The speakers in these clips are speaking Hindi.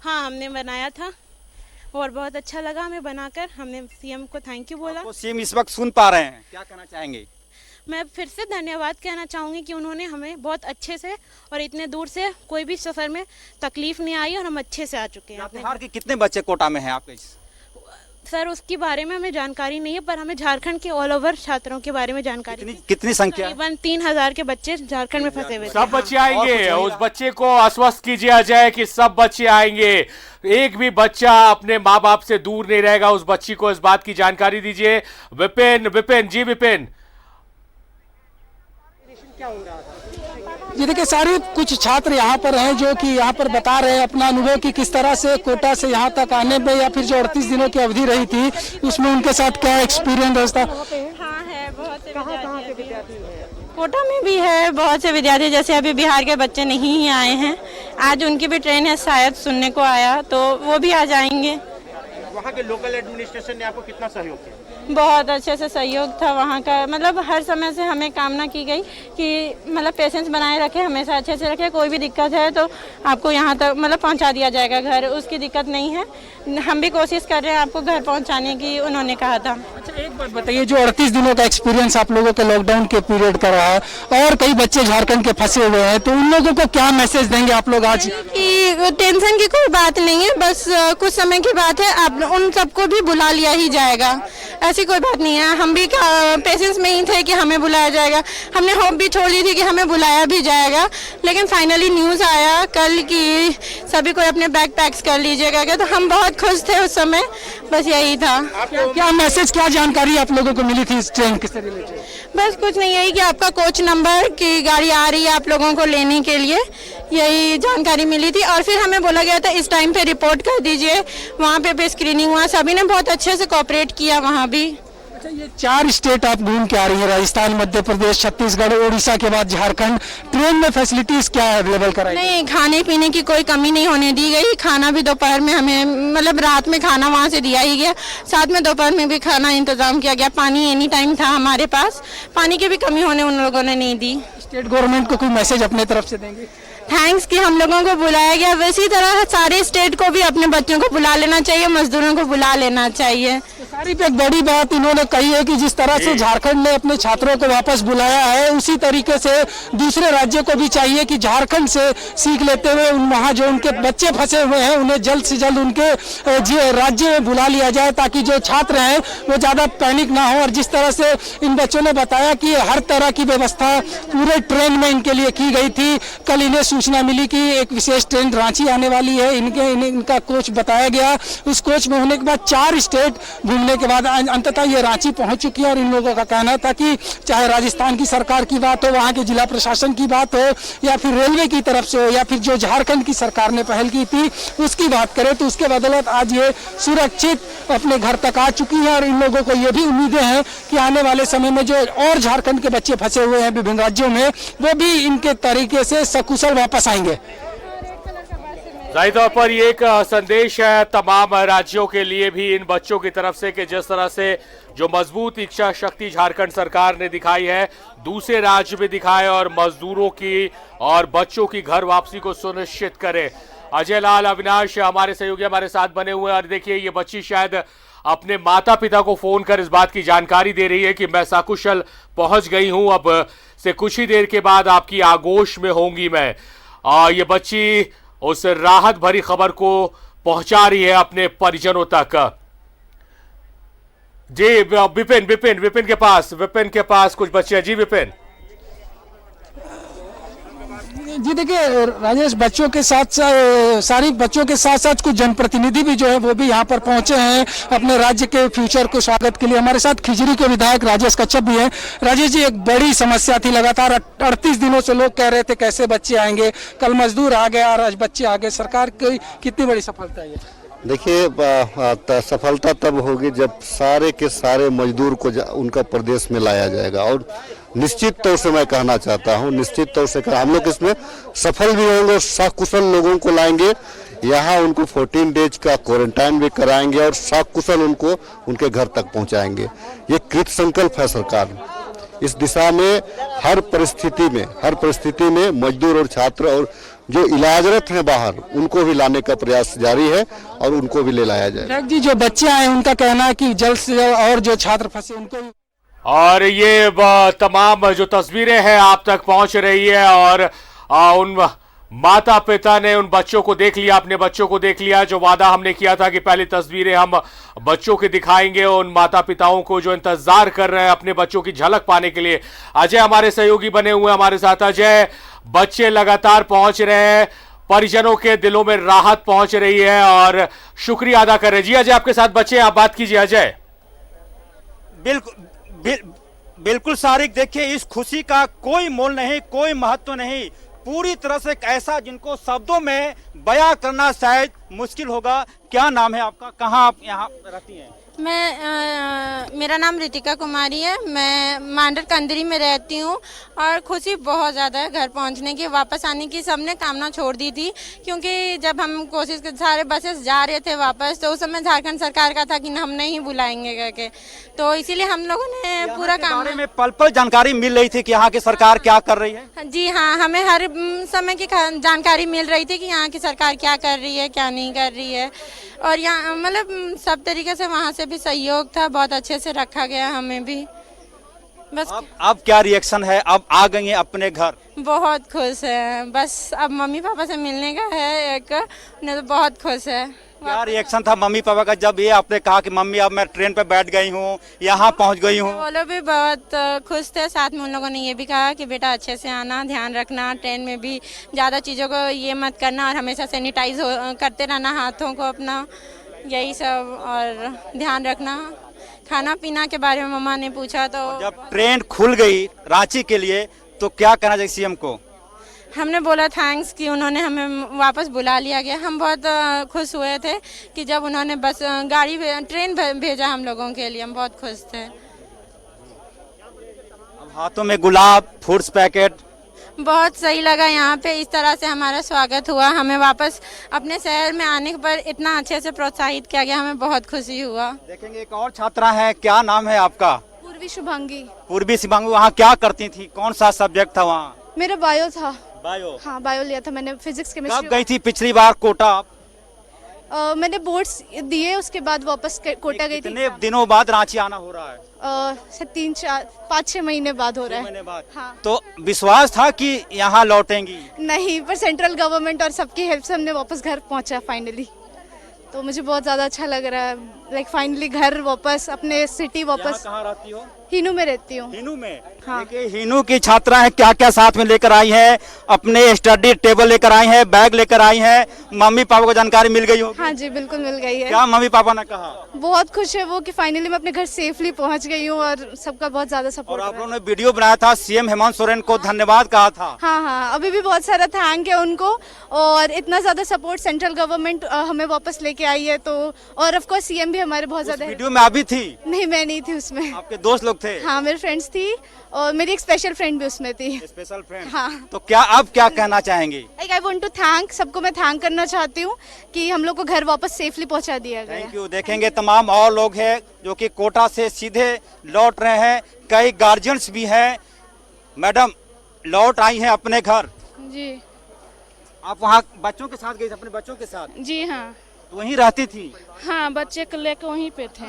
हाँ, हमने बनाया था और बहुत अच्छा लगा हमें बनाकर। हमने सीएम को थैंक यू बोला। सीएम इस वक्त सुन पा रहे हैं, क्या कहना चाहेंगे? मैं फिर से धन्यवाद कहना चाहूँगी कि उन्होंने हमें बहुत अच्छे से और इतने दूर से कोई भी सफ़र में तकलीफ नहीं आई और हम अच्छे से आ चुके हैं। बिहार के कितने बच्चे कोटा में हैं आपके? सर उसके बारे में हमें जानकारी नहीं है, पर हमें झारखंड के ऑल ओवर छात्रों के बारे में जानकारी है। कितनी संख्या? तकरीबन 3000 के बच्चे झारखंड में फंसे हुए। सब बच्चे आएंगे, उस बच्चे को आश्वस्त कीजिए जाए कि सब बच्चे आएंगे, एक भी बच्चा अपने माँ बाप से दूर नहीं रहेगा। उस बच्ची को इस बात की जानकारी दीजिए। विपिन जी, विपिन जी देखिए, सारे कुछ छात्र यहाँ पर हैं जो कि यहाँ पर बता रहे हैं अपना अनुभव कि किस तरह से कोटा से यहाँ तक आने में या फिर जो 38 दिनों की अवधि रही थी उसमें उनके साथ क्या एक्सपीरियंस था। हाँ है, बहुत से विद्यार्थी कोटा में भी है, बहुत से विद्यार्थी जैसे अभी बिहार के बच्चे नहीं ही आए हैं, आज उनकी भी ट्रेन है शायद सुनने को आया, तो वो भी आ जाएंगे। वहाँ के लोकल एडमिनिस्ट्रेशन ने आपको कितना सहयोग किया? बहुत अच्छे से सहयोग था वहाँ का, मतलब हर समय से हमें कामना की गई कि मतलब पेशेंस बनाए रखे, हमेशा अच्छे से रखे, कोई भी दिक्कत है तो आपको यहाँ तक मतलब पहुँचा दिया जाएगा घर, उसकी दिक्कत नहीं है। हम भी कोशिश कर रहे हैं आपको घर पहुँचाने की, उन्होंने कहा था। अच्छा, एक बात बताइए, जो 38 दिनों का एक्सपीरियंस आप लोगों के लॉकडाउन के पीरियड का रहा है और कई बच्चे झारखंड के फंसे हुए हैं, तो उन लोगों को क्या मैसेज देंगे आप लोग आज? कि टेंशन की कोई बात नहीं है, बस कुछ समय की बात है, आप उन सबको भी बुला लिया ही जाएगा, ऐसी कोई बात नहीं है। हम भी पेशेंस में ही थे कि हमें बुलाया जाएगा, हमने होप भी छोड़ दी थी कि हमें बुलाया भी जाएगा, लेकिन फाइनली न्यूज़ आया कल कि सभी को अपने बैग पैक्स कर लीजिएगा, तो हम बहुत खुश थे उस समय, बस यही था। क्या मैसेज, क्या जानकारी आप लोगों को मिली थी इस ट्रेन से रिलेटेड? बस कुछ नहीं, यही कि आपका कोच नंबर की गाड़ी आ रही है आप लोगों को लेने के लिए, यही जानकारी मिली थी। और फिर हमें बोला गया था इस टाइम पे रिपोर्ट कर दीजिए, वहाँ पे स्क्रीनिंग हुआ, सभी ने बहुत अच्छे से कोऑपरेट किया वहाँ भी। अच्छा, ये 4 स्टेट आप घूम के आ रही है, राजस्थान, मध्य प्रदेश, छत्तीसगढ़, उड़ीसा के बाद झारखंड, ट्रेन में फैसिलिटीज क्या अवेलेबल कराई? नहीं, खाने पीने की कोई कमी नहीं होने दी गई, खाना भी दोपहर में हमें मतलब रात में खाना वहाँ से दिया ही गया, साथ में दोपहर में भी खाना इंतजाम किया गया, पानी एनी टाइम था हमारे पास, पानी की भी कमी होने उन लोगों ने नहीं दी। स्टेट गवर्नमेंट को कोई मैसेज अपने तरफ से देंगे? थैंक्स कि हम लोगों को बुलाया गया, वैसी तरह सारे स्टेट को भी अपने बच्चों को बुला लेना चाहिए, मजदूरों को बुला लेना चाहिए। सारी पे एक बड़ी बात इन्होंने कही है कि जिस तरह से झारखंड ने अपने छात्रों को वापस बुलाया है, उसी तरीके से दूसरे राज्यों को भी चाहिए कि झारखंड से सीख लेते हुए वहाँ जो उनके बच्चे फंसे हुए हैं उन्हें जल्द से जल्द उनके राज्य में बुला लिया जाए, ताकि जो छात्र हैं वो ज़्यादा पैनिक ना हो। और जिस तरह से इन बच्चों ने बताया कि हर तरह की व्यवस्था पूरे ट्रेन में इनके लिए की गई थी। कल इन्हें सूचना मिली कि एक विशेष ट्रेन रांची आने वाली है, इनका कोच बताया गया, उस कोच में होने के बाद 4 स्टेट घूमने के बाद अंततः ये रांची पहुंच चुकी है। और इन लोगों का कहना था कि चाहे राजस्थान की सरकार की बात हो, वहां के जिला प्रशासन की बात हो, या फिर रेलवे की तरफ से हो, या फिर जो झारखंड की सरकार ने पहल की थी उसकी बात करें, तो उसके बदौलत आज ये सुरक्षित अपने घर तक आ चुकी है। और इन लोगों को ये भी उम्मीदें हैं कि आने वाले समय में जो और झारखंड के बच्चे फंसे हुए हैं विभिन्न राज्यों में, वो भी इनके तरीके से सकुशल वापस आएंगे। जाहिर तौर पर ये एक संदेश है तमाम राज्यों के लिए भी इन बच्चों की तरफ से कि जिस तरह से जो मजबूत इच्छा शक्ति झारखंड सरकार ने दिखाई है, दूसरे राज्य में दिखाए और मजदूरों की और बच्चों की घर वापसी को सुनिश्चित करे। अजय लाल, अविनाश हमारे सहयोगी हमारे साथ बने हुए हैं। और देखिए, ये बच्ची शायद अपने माता पिता को फोन कर इस बात की जानकारी दे रही है कि मैं सकुशल पहुंच गई हूं, अब से कुछ ही देर के बाद आपकी आगोश में होंगी मैं। ये बच्ची उस राहत भरी खबर को पहुंचा रही है अपने परिजनों तक। जी विपिन के पास कुछ बच्चे हैं। जी विपिन जी देखिए राजेश, बच्चों के साथ सारी बच्चों के साथ साथ कुछ जनप्रतिनिधि भी जो है वो भी यहाँ पर पहुंचे हैं अपने राज्य के फ्यूचर को स्वागत के लिए। हमारे साथ खिजरी के विधायक राजेश कच्छप भी हैं। राजेश जी, एक बड़ी समस्या थी, लगातार 38 दिनों से लोग कह रहे थे कैसे बच्चे आएंगे, कल मजदूर आ गया और आज बच्चे आ गए, सरकार की कितनी बड़ी सफलता है ये? देखिए, सफलता तब होगी जब सारे के सारे मजदूर को उनका प्रदेश में लाया जाएगा। और निश्चित तौर से मैं कहना चाहता हूं, निश्चित तौर से हम लोग इसमें सफल भी होंगे और सकुशल लोगों को लाएंगे यहाँ, उनको 14 डेज का क्वारंटाइन भी कराएंगे और सकुशल उनको उनके घर तक पहुंचाएंगे। ये कृत संकल्प है सरकार। इस दिशा में हर परिस्थिति में मजदूर और छात्र और जो इलाजरत हैं बाहर उनको भी लाने का प्रयास जारी है और उनको भी ले लाया जाए। जी, जो बच्चे आए उनका कहना है कि जल्द से जल्द और जो छात्र फंसे उनको भी। और ये तमाम जो तस्वीरें हैं आप तक पहुंच रही है और उन माता पिता ने उन बच्चों को देख लिया, अपने बच्चों को देख लिया। जो वादा हमने किया था कि पहली तस्वीरें हम बच्चों के दिखाएंगे, उन माता पिताओं को जो इंतजार कर रहे हैं अपने बच्चों की झलक पाने के लिए। अजय हमारे सहयोगी बने हुए हमारे साथ। अजय, बच्चे लगातार पहुंच रहे हैं, परिजनों के दिलों में राहत पहुंच रही है और शुक्रिया अदा कर रहे हैं। जी अजय, आपके साथ बच्चे, आप बात कीजिए अजय। बिल्कुल सारिक, देखिए इस खुशी का कोई मोल नहीं, कोई महत्व नहीं। पूरी तरह से ऐसा जिनको शब्दों में बयां करना शायद मुश्किल होगा। क्या नाम है आपका, कहाँ आप यहाँ रहती हैं? मेरा नाम रितिका कुमारी है। मैं मांडर कंदरी में रहती हूँ और खुशी बहुत ज़्यादा है घर पहुँचने की, वापस आने की। सबने कामना छोड़ दी थी क्योंकि जब हम कोशिश कर सारे बसेस जा रहे थे वापस, तो उस समय झारखंड सरकार का था कि हम नहीं बुलाएंगे करके, तो इसीलिए हम लोगों ने पूरा काम बारे में पल पल जानकारी मिल रही थी कि यहाँ की सरकार क्या कर रही है। जी हाँ, हमें हर समय की जानकारी मिल रही थी कि यहाँ की सरकार क्या कर रही है, क्या नहीं कर रही है। और यहाँ मतलब सब तरीके से वहाँ से भी सहयोग था, बहुत अच्छे से रखा गया हमें भी। बस अब क्या रिएक्शन है? अब आ गई हैं अपने घर? बहुत खुश है, बस अब मम्मी पापा से मिलने का है एक, नहीं तो बहुत खुश है। क्या रिएक्शन था मम्मी पापा का जब ये आपने कहा कि मम्मी अब मैं ट्रेन पे बैठ गई हूँ, यहाँ पहुँच गई हूँ? वो लोग भी बहुत खुश थे। साथ में उन लोगों ने ये भी कहा कि बेटा अच्छे से आना, ध्यान रखना, ट्रेन में भी ज़्यादा चीज़ों को ये मत करना और हमेशा सैनिटाइज करते रहना हाथों को अपना, यही सब, और ध्यान रखना। खाना पीना के बारे में मम्मा ने पूछा तो जब ट्रेन खुल गई रांची के लिए तो क्या कहना चाहिए सीएम को? हमने बोला थैंक्स कि उन्होंने हमें वापस बुला लिया गया। हम बहुत खुश हुए थे कि जब उन्होंने बस ट्रेन भेजा हम लोगों के लिए, हम बहुत खुश थे। अब हाथों में गुलाब, फ्रूट्स पैकेट, बहुत सही लगा यहाँ पे, इस तरह से हमारा स्वागत हुआ। हमें वापस अपने शहर में आने पर इतना अच्छे से प्रोत्साहित किया गया, हमें बहुत खुशी हुआ। देखेंगे एक और छात्रा है, क्या नाम है आपका? पूर्वी शुभांगी। पूर्वी शुभांगी, वहाँ क्या करती थी, कौन सा सब्जेक्ट था वहाँ? मेरा बायो था। बायो? हाँ, बायो लिया था मैंने, फिजिक्स कब केमिस्ट्री। गई थी पिछली बार कोटा आप? मैंने बोर्ड्स दिए, उसके बाद वापस कोटा गई थी। कितने दिनों बाद रांची आना हो रहा है? 5-6 महीने बाद हो रहा है। महीने बाद। हाँ। तो विश्वास था कि यहाँ लौटेंगी? नहीं, पर सेंट्रल गवर्नमेंट और सबकी हेल्प से हमने वापस घर पहुंचा फाइनली, तो मुझे बहुत ज़्यादा अच्छा लग रहा है। लाइक फाइनली घर वापस, अपने सिटी वापस। कहाँ रहती हो? हीनू में रहती हूँ। हीनू में? हाँ। देखिए हीनू की छात्रा है, क्या क्या साथ में लेकर आई है, अपने स्टडी टेबल लेकर आई है, बैग लेकर आई है। मम्मी पापा को जानकारी मिल गई होगी? हाँ जी, बिल्कुल मिल गई है। क्या मम्मी पापा ने कहा? बहुत खुश है वो कि फाइनली मैं अपने घर सेफली पहुंच गई हूँ और सबका बहुत ज्यादा और सपोर्ट। आप लोगों ने वीडियो बनाया था, सीएम हेमंत सोरेन को धन्यवाद कहा था। हाँ हाँ, अभी भी बहुत सारा थैंक है उनको, और इतना ज्यादा सपोर्ट सेंट्रल गवर्नमेंट हमें वापस लेके आई है, तो और ऑफ कोर्स सीएम भी हमारे बहुत ज्यादा। वीडियो में अभी थी? नहीं, मैं नहीं थी उसमें। आपके दोस्त लोग थे? हाँ, मेरे फ्रेंड्स थी और मेरी एक स्पेशल फ्रेंड भी उसमें थी। Special friend? हाँ। तो क्या अब क्या कहना चाहेंगे? Like I want to thank सबको, मैं थैंक करना चाहती हूँ कि हम लोग को घर वापस सेफली पहुँचा दिया गया। Thank you. देखेंगे तमाम और लोग हैं जो कि कोटा से सीधे लौट रहे हैं, कई गार्जियंस भी हैं। मैडम लौट आई हैं अपने घर, जी आप वहाँ बच्चों के साथ गई, अपने बच्चों के साथ? जी हाँ। तो वहीं रहती थी? हाँ, बच्चे को लेकर वहीं पे थे।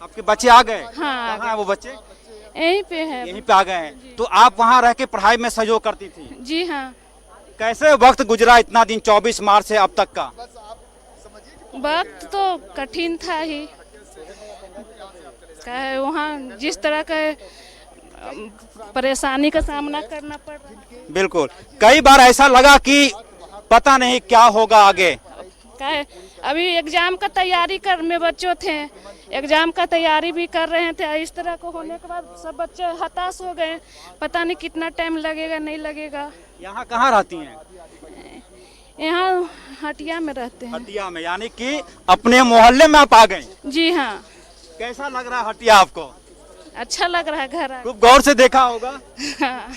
आपके बच्चे आ गए? हाँ, कहाँ हैं वो बच्चे? यहीं पे है। यहीं पे आ गए हैं। तो आप वहाँ रह के पढ़ाई में सहयोग करती थी? जी हाँ। कैसे वक्त गुजरा इतना दिन, 24 मार्च से अब तक का? वक्त तो कठिन था ही, वहाँ जिस तरह का परेशानी का सामना करना पड़ रहा। बिल्कुल, कई बार ऐसा लगा कि पता नहीं क्या होगा आगे। अभी एग्जाम का तैयारी कर में बच्चों थे, एग्जाम का तैयारी भी कर रहे थे। इस तरह को होने के बाद सब बच्चे हताश हो गए, पता नहीं कितना टाइम लगेगा, नहीं लगेगा। यहाँ कहाँ रहती हैं? यहाँ हटिया में रहते हैं। हटिया में, यानी कि अपने मोहल्ले में आप आ गए? जी हाँ। कैसा लग रहा है हटिया आपको? अच्छा लग रहा है घर आके। खूब गौर से देखा होगा। हाँ।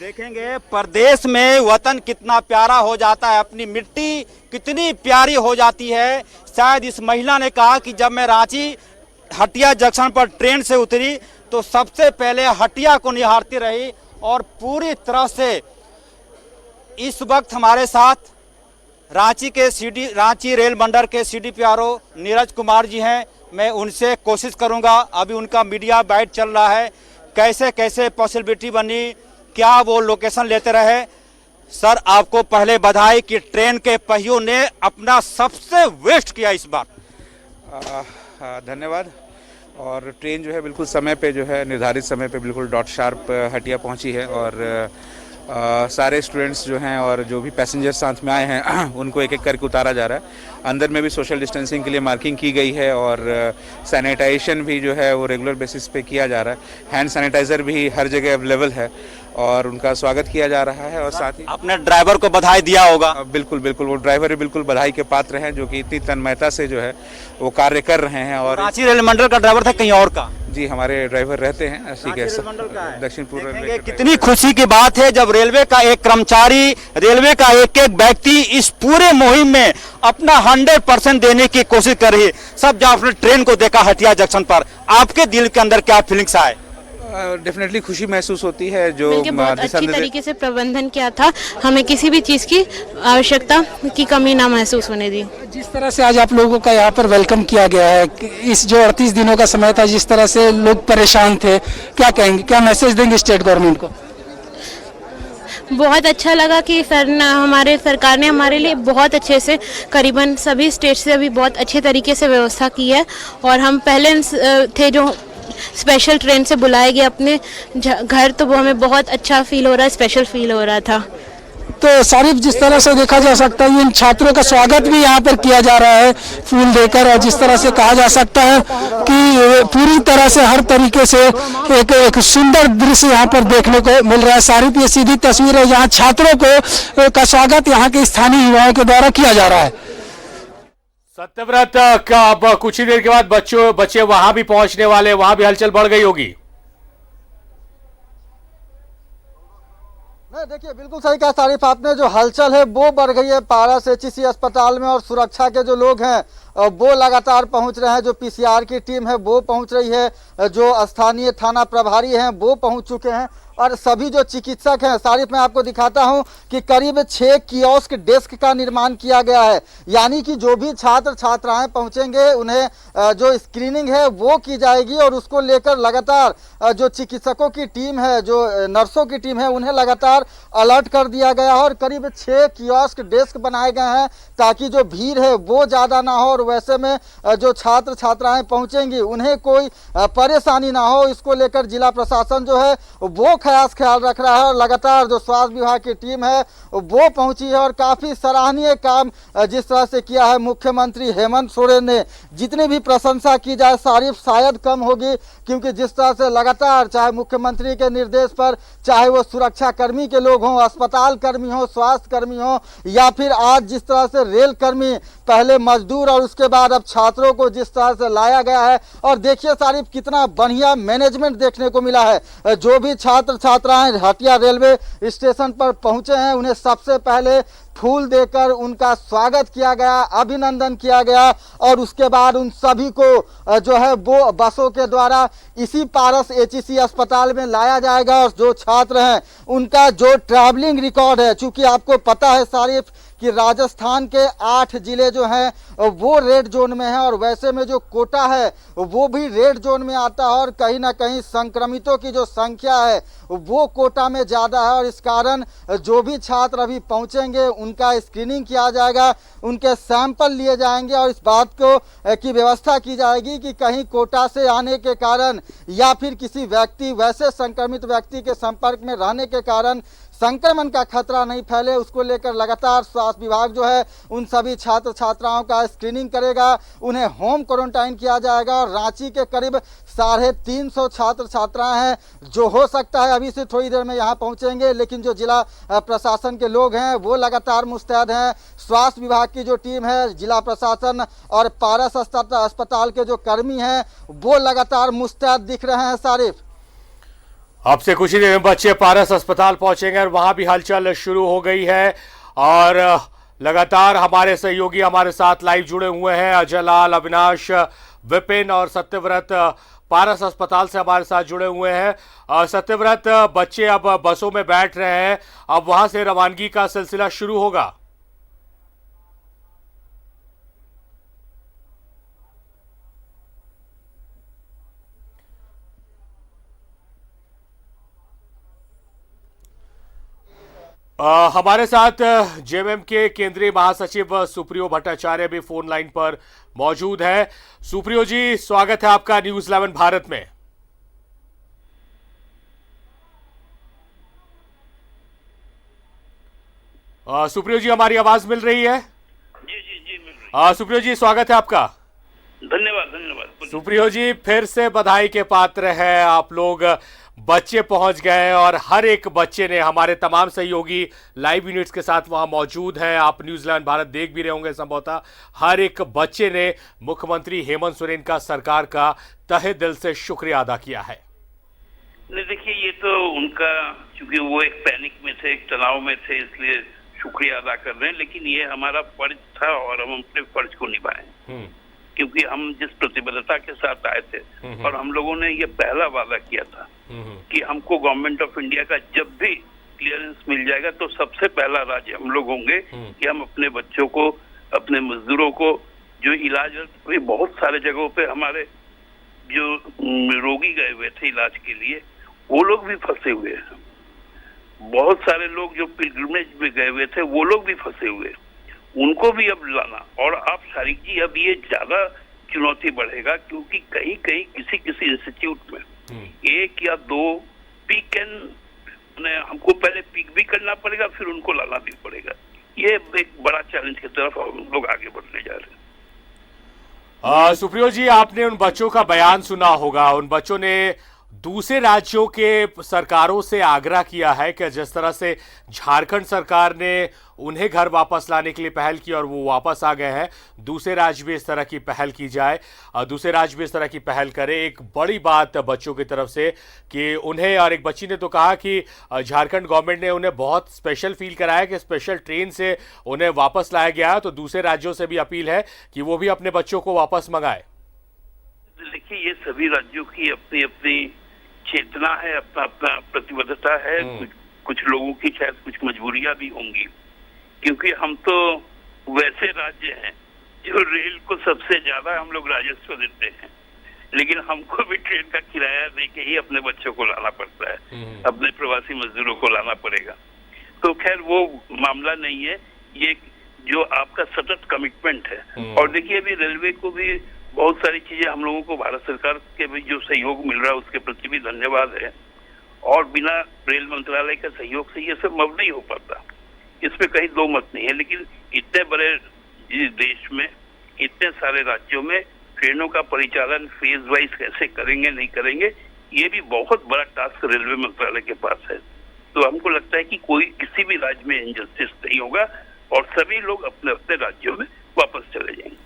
देखेंगे परदेश में वतन कितना प्यारा हो जाता है, अपनी मिट्टी कितनी प्यारी हो जाती है। शायद इस महिला ने कहा कि जब मैं रांची हटिया जंक्शन पर ट्रेन से उतरी तो सबसे पहले हटिया को निहारती रही और पूरी तरह से इस वक्त हमारे साथ रांची रेल मंडल के CDPRO नीरज कुमार जी हैं। मैं उनसे कोशिश करूंगा, अभी उनका मीडिया बाइट चल रहा है, कैसे कैसे पॉसिबिलिटी बनी, क्या वो लोकेशन लेते रहे। सर आपको पहले बधाई कि ट्रेन के पहियों ने अपना सबसे वेस्ट किया इस बार। धन्यवाद। और ट्रेन जो है बिल्कुल समय पे जो है निर्धारित समय पे बिल्कुल डॉट शार्प हटिया पहुंची है और सारे स्टूडेंट्स जो हैं और जो भी पैसेंजर्स साथ में आए हैं उनको एक एक करके उतारा जा रहा है। अंदर में भी सोशल डिस्टेंसिंग के लिए मार्किंग की गई है और सैनिटाइजेशन भी जो है वो रेगुलर बेसिस पे किया जा रहा है। हैंड सैनिटाइज़र भी हर जगह अवेलेबल है और उनका स्वागत किया जा रहा है। और साथ ही अपने ड्राइवर को बधाई दिया होगा। बिल्कुल बिल्कुल, वो ड्राइवर भी बिल्कुल बधाई के पात्र हैं जो कि इतनी तन्मयता से जो है वो कार्य कर रहे हैं। और रांची रेल मंडल का ड्राइवर था कहीं और का? जी, हमारे ड्राइवर रहते हैं दक्षिण पूर्व रेलवे। कितनी खुशी की बात है जब रेलवे का एक कर्मचारी, रेलवे का एक एक व्यक्ति इस पूरे मुहिम में अपना 100% देने की कोशिश कर रही है। सब जब आपने ट्रेन को देखा हटिया जंक्शन पर, आपके दिल के अंदर क्या फीलिंग्स आए? डेफिनेटली खुशी महसूस होती है। जो बहुत अच्छी तरीके से प्रबंधन किया था, हमें किसी भी चीज़ की आवश्यकता की कमी ना महसूस होने दी। जिस तरह से आज आप लोगों का यहाँ पर वेलकम किया गया है, इस जो 38 दिनों का समय था, जिस तरह से लोग परेशान थे, क्या कहेंगे, क्या मैसेज देंगे स्टेट गवर्नमेंट को? बहुत अच्छा लगा कि हमारे सरकार ने हमारे लिए बहुत अच्छे से करीबन सभी स्टेट से अभी बहुत अच्छे तरीके से व्यवस्था की है और हम पहले थे जो स्पेशल ट्रेन से बुलाए गए अपने घर, तो वो हमें बहुत अच्छा फील हो रहा है, स्पेशल फील हो रहा था। तो सारिफ, जिस तरह से देखा जा सकता है इन छात्रों का स्वागत भी यहाँ पर किया जा रहा है फूल देकर, और जिस तरह से कहा जा सकता है कि पूरी तरह से हर तरीके से एक सुंदर दृश्य यहाँ पर देखने को मिल रहा है। सारिफ, ये सीधी तस्वीर है, यहाँ छात्रों को का स्वागत यहाँ के स्थानीय युवाओं के द्वारा किया जा रहा है। सत्यव्रत का अब कुछ ही देर के बाद बच्चे वहां भी पहुंचने वाले, वहां भी हलचल बढ़ गई होगी। देखिए, बिल्कुल सही कहा सारिफ आपने, जो हलचल है वो बढ़ गई है पारस HEC अस्पताल में और सुरक्षा के जो लोग हैं वो लगातार पहुंच रहे हैं। जो PCR की टीम है वो पहुंच रही है, जो स्थानीय थाना प्रभारी हैं वो पहुंच चुके हैं और सभी जो चिकित्सक हैं, सारिफ मैं आपको दिखाता हूं कि करीब 6 कियोस्क डेस्क का निर्माण किया गया है। यानी कि जो भी छात्र छात्राएं पहुंचेंगे उन्हें जो स्क्रीनिंग है वो की जाएगी और उसको लेकर लगातार जो चिकित्सकों की टीम है, जो नर्सों की टीम है, उन्हें लगातार अलर्ट कर दिया गया है और करीब 6 कियोस्क डेस्क बनाए गए हैं ताकि जो भीड़ है वो ज़्यादा ना हो और वैसे में जो छात्र छात्राएं पहुंचेंगी उन्हें कोई परेशानी ना हो। इसको लेकर जिला प्रशासन जो है वो खास ख्याल रख रहा है और लगातार जो स्वास्थ्य विभाग की टीम है वो पहुंची है और काफ़ी सराहनीय काम जिस तरह से किया है मुख्यमंत्री हेमंत सोरेन ने। जितनी भी प्रशंसा की जाए सारिफ शायद कम होगी, क्योंकि जिस तरह से लगातार चाहे मुख्यमंत्री के निर्देश पर, चाहे वो सुरक्षा कर्मी के लोग हों, अस्पताल कर्मी हों, स्वास्थ्य कर्मी हों, या फिर आज जिस तरह से रेल कर्मी, पहले मजदूर और उसके बाद अब छात्रों को जिस तरह से लाया गया है। और देखिए सारिफ, कितना बढ़िया मैनेजमेंट देखने को मिला है। जो भी छात्र छात्राएं हटिया रेलवे स्टेशन पर पहुंचे हैं उन्हें सबसे पहले फूल देकर उनका स्वागत किया गया, अभिनंदन किया गया और उसके बाद उन सभी को जो है वो बसों के द्वारा इसी पारस HEC अस्पताल में लाया जाएगा। और जो छात्र हैं उनका जो ट्रैवलिंग रिकॉर्ड है, चूंकि आपको पता है सारिफ कि राजस्थान के 8 जिले जो हैं वो रेड जोन में है और वैसे में जो कोटा है वो भी रेड जोन में आता है और कहीं ना कहीं संक्रमितों की जो संख्या है वो कोटा में ज़्यादा है और इस कारण जो भी छात्र अभी पहुंचेंगे उनका स्क्रीनिंग किया जाएगा, उनके सैंपल लिए जाएंगे और इस बात को की व्यवस्था की जाएगी कि कहीं कोटा से आने के कारण या फिर किसी व्यक्ति, वैसे संक्रमित व्यक्ति के संपर्क में रहने के कारण संक्रमण का खतरा नहीं फैले। उसको लेकर लगातार स्वास्थ्य विभाग जो है उन सभी छात्र छात्राओं का स्क्रीनिंग करेगा, उन्हें होम क्वारंटाइन किया जाएगा और रांची के करीब 350 छात्र छात्राएं हैं जो हो सकता है अभी से थोड़ी देर में यहाँ पहुँचेंगे, लेकिन जो जिला प्रशासन के लोग हैं वो लगातार मुस्तैद हैं। स्वास्थ्य विभाग की जो टीम है, जिला प्रशासन और पारस अस्पताल के जो कर्मी हैं वो लगातार मुस्तैद दिख रहे हैं। सारिफ, अब से कुछ ही देर में बच्चे पारस अस्पताल पहुंचेंगे और वहां भी हलचल शुरू हो गई है और लगातार हमारे सहयोगी हमारे साथ लाइव जुड़े हुए हैं, अजय लाल, अविनाश, विपिन और सत्यव्रत पारस अस्पताल से हमारे साथ जुड़े हुए हैं। सत्यव्रत, बच्चे अब बसों में बैठ रहे हैं, अब वहां से रवानगी का सिलसिला शुरू होगा। हमारे साथ जेएमएम के केंद्रीय महासचिव सुप्रियो भट्टाचार्य भी फोन लाइन पर मौजूद है। सुप्रियो जी, स्वागत है आपका न्यूज़ 11 भारत में। सुप्रियो जी, हमारी आवाज मिल रही है? जी जी जी मिल रही है। सुप्रियो जी, स्वागत है आपका। धन्यवाद धन्यवाद। सुप्रियो जी, फिर से बधाई के पात्र हैं आप लोग। बच्चे पहुंच गए और हर एक बच्चे ने, हमारे तमाम सहयोगी लाइव यूनिट्स के साथ वहां मौजूद हैं, आप न्यूज़ 11 भारत देख भी रहे होंगे संभवतः, हर एक बच्चे ने मुख्यमंत्री हेमंत सोरेन का, सरकार का तहे दिल से शुक्रिया अदा किया है। नहीं देखिए, ये तो उनका, चूंकि वो एक पैनिक में थे, एक तनाव में थे, इसलिए शुक्रिया अदा कर रहे हैं, लेकिन ये हमारा फर्ज था और हम अपने फर्ज को निभाए, क्योंकि हम जिस प्रतिबद्धता के साथ आए थे और हम लोगों ने ये पहला वादा किया था कि हमको गवर्नमेंट ऑफ इंडिया का जब भी क्लियरेंस मिल जाएगा तो सबसे पहला राज्य हम लोग होंगे कि हम अपने बच्चों को, अपने मजदूरों को, जो इलाज, बहुत सारे जगहों पे हमारे जो रोगी गए हुए थे इलाज के लिए, वो लोग भी फंसे हुए हैं। बहुत सारे लोग जो पिलग्रिमेज में गए हुए थे वो लोग भी फंसे हुए, उनको भी अब लाना। और अब शारिक जी, अब ये ज्यादा चुनौती बढ़ेगा, क्योंकि कहीं कहीं किसी किसी इंस्टीट्यूट में 1 या 2 पीक हमको पहले पीक भी करना पड़ेगा, फिर उनको लाना भी पड़ेगा। ये एक बड़ा चैलेंज की तरफ हम लोग आगे बढ़ने जा रहे हैं। सुप्रियो जी, आपने उन बच्चों का बयान सुना होगा। उन बच्चों ने दूसरे राज्यों के सरकारों से आग्रह किया है कि जिस तरह से झारखंड सरकार ने उन्हें घर वापस लाने के लिए पहल की और वो वापस आ गए हैं, दूसरे राज्य भी इस तरह की पहल की जाए, दूसरे राज्य भी इस तरह की पहल करें। एक बड़ी बात बच्चों की तरफ से कि उन्हें, और एक बच्ची ने तो कहा कि झारखंड गवर्नमेंट ने उन्हें बहुत स्पेशल फील कराया कि स्पेशल ट्रेन से उन्हें वापस लाया गया, तो दूसरे राज्यों से भी अपील है कि वो भी अपने बच्चों को वापस मंगाए। देखिए, ये सभी राज्यों की अपनी अपनी चेतना है, अपना अपना प्रतिबद्धता है। कुछ लोगों की शायद कुछ मजबूरियां भी होंगी, क्योंकि हम तो वैसे राज्य हैं जो रेल को सबसे ज्यादा हम लोग राजस्व देते हैं, लेकिन हमको भी ट्रेन का किराया दे के ही अपने बच्चों को लाना पड़ता है, अपने प्रवासी मजदूरों को लाना पड़ेगा। तो खैर वो मामला नहीं है, ये जो आपका सतत कमिटमेंट है। और देखिए, अभी रेलवे को भी बहुत सारी चीजें, हम लोगों को भारत सरकार के भी जो सहयोग मिल रहा है उसके प्रति भी धन्यवाद है। और बिना रेल मंत्रालय के सहयोग से ये सब नहीं हो पाता, इसमें कहीं दो मत नहीं है। लेकिन इतने बड़े देश में, इतने सारे राज्यों में ट्रेनों का परिचालन फेज वाइज कैसे करेंगे, नहीं करेंगे, ये भी बहुत बड़ा टास्क रेलवे मंत्रालय के पास है। तो हमको लगता है कि कोई किसी भी राज्य में इनजस्टिस नहीं होगा और सभी लोग अपने अपने राज्यों में वापस चले जाएंगे।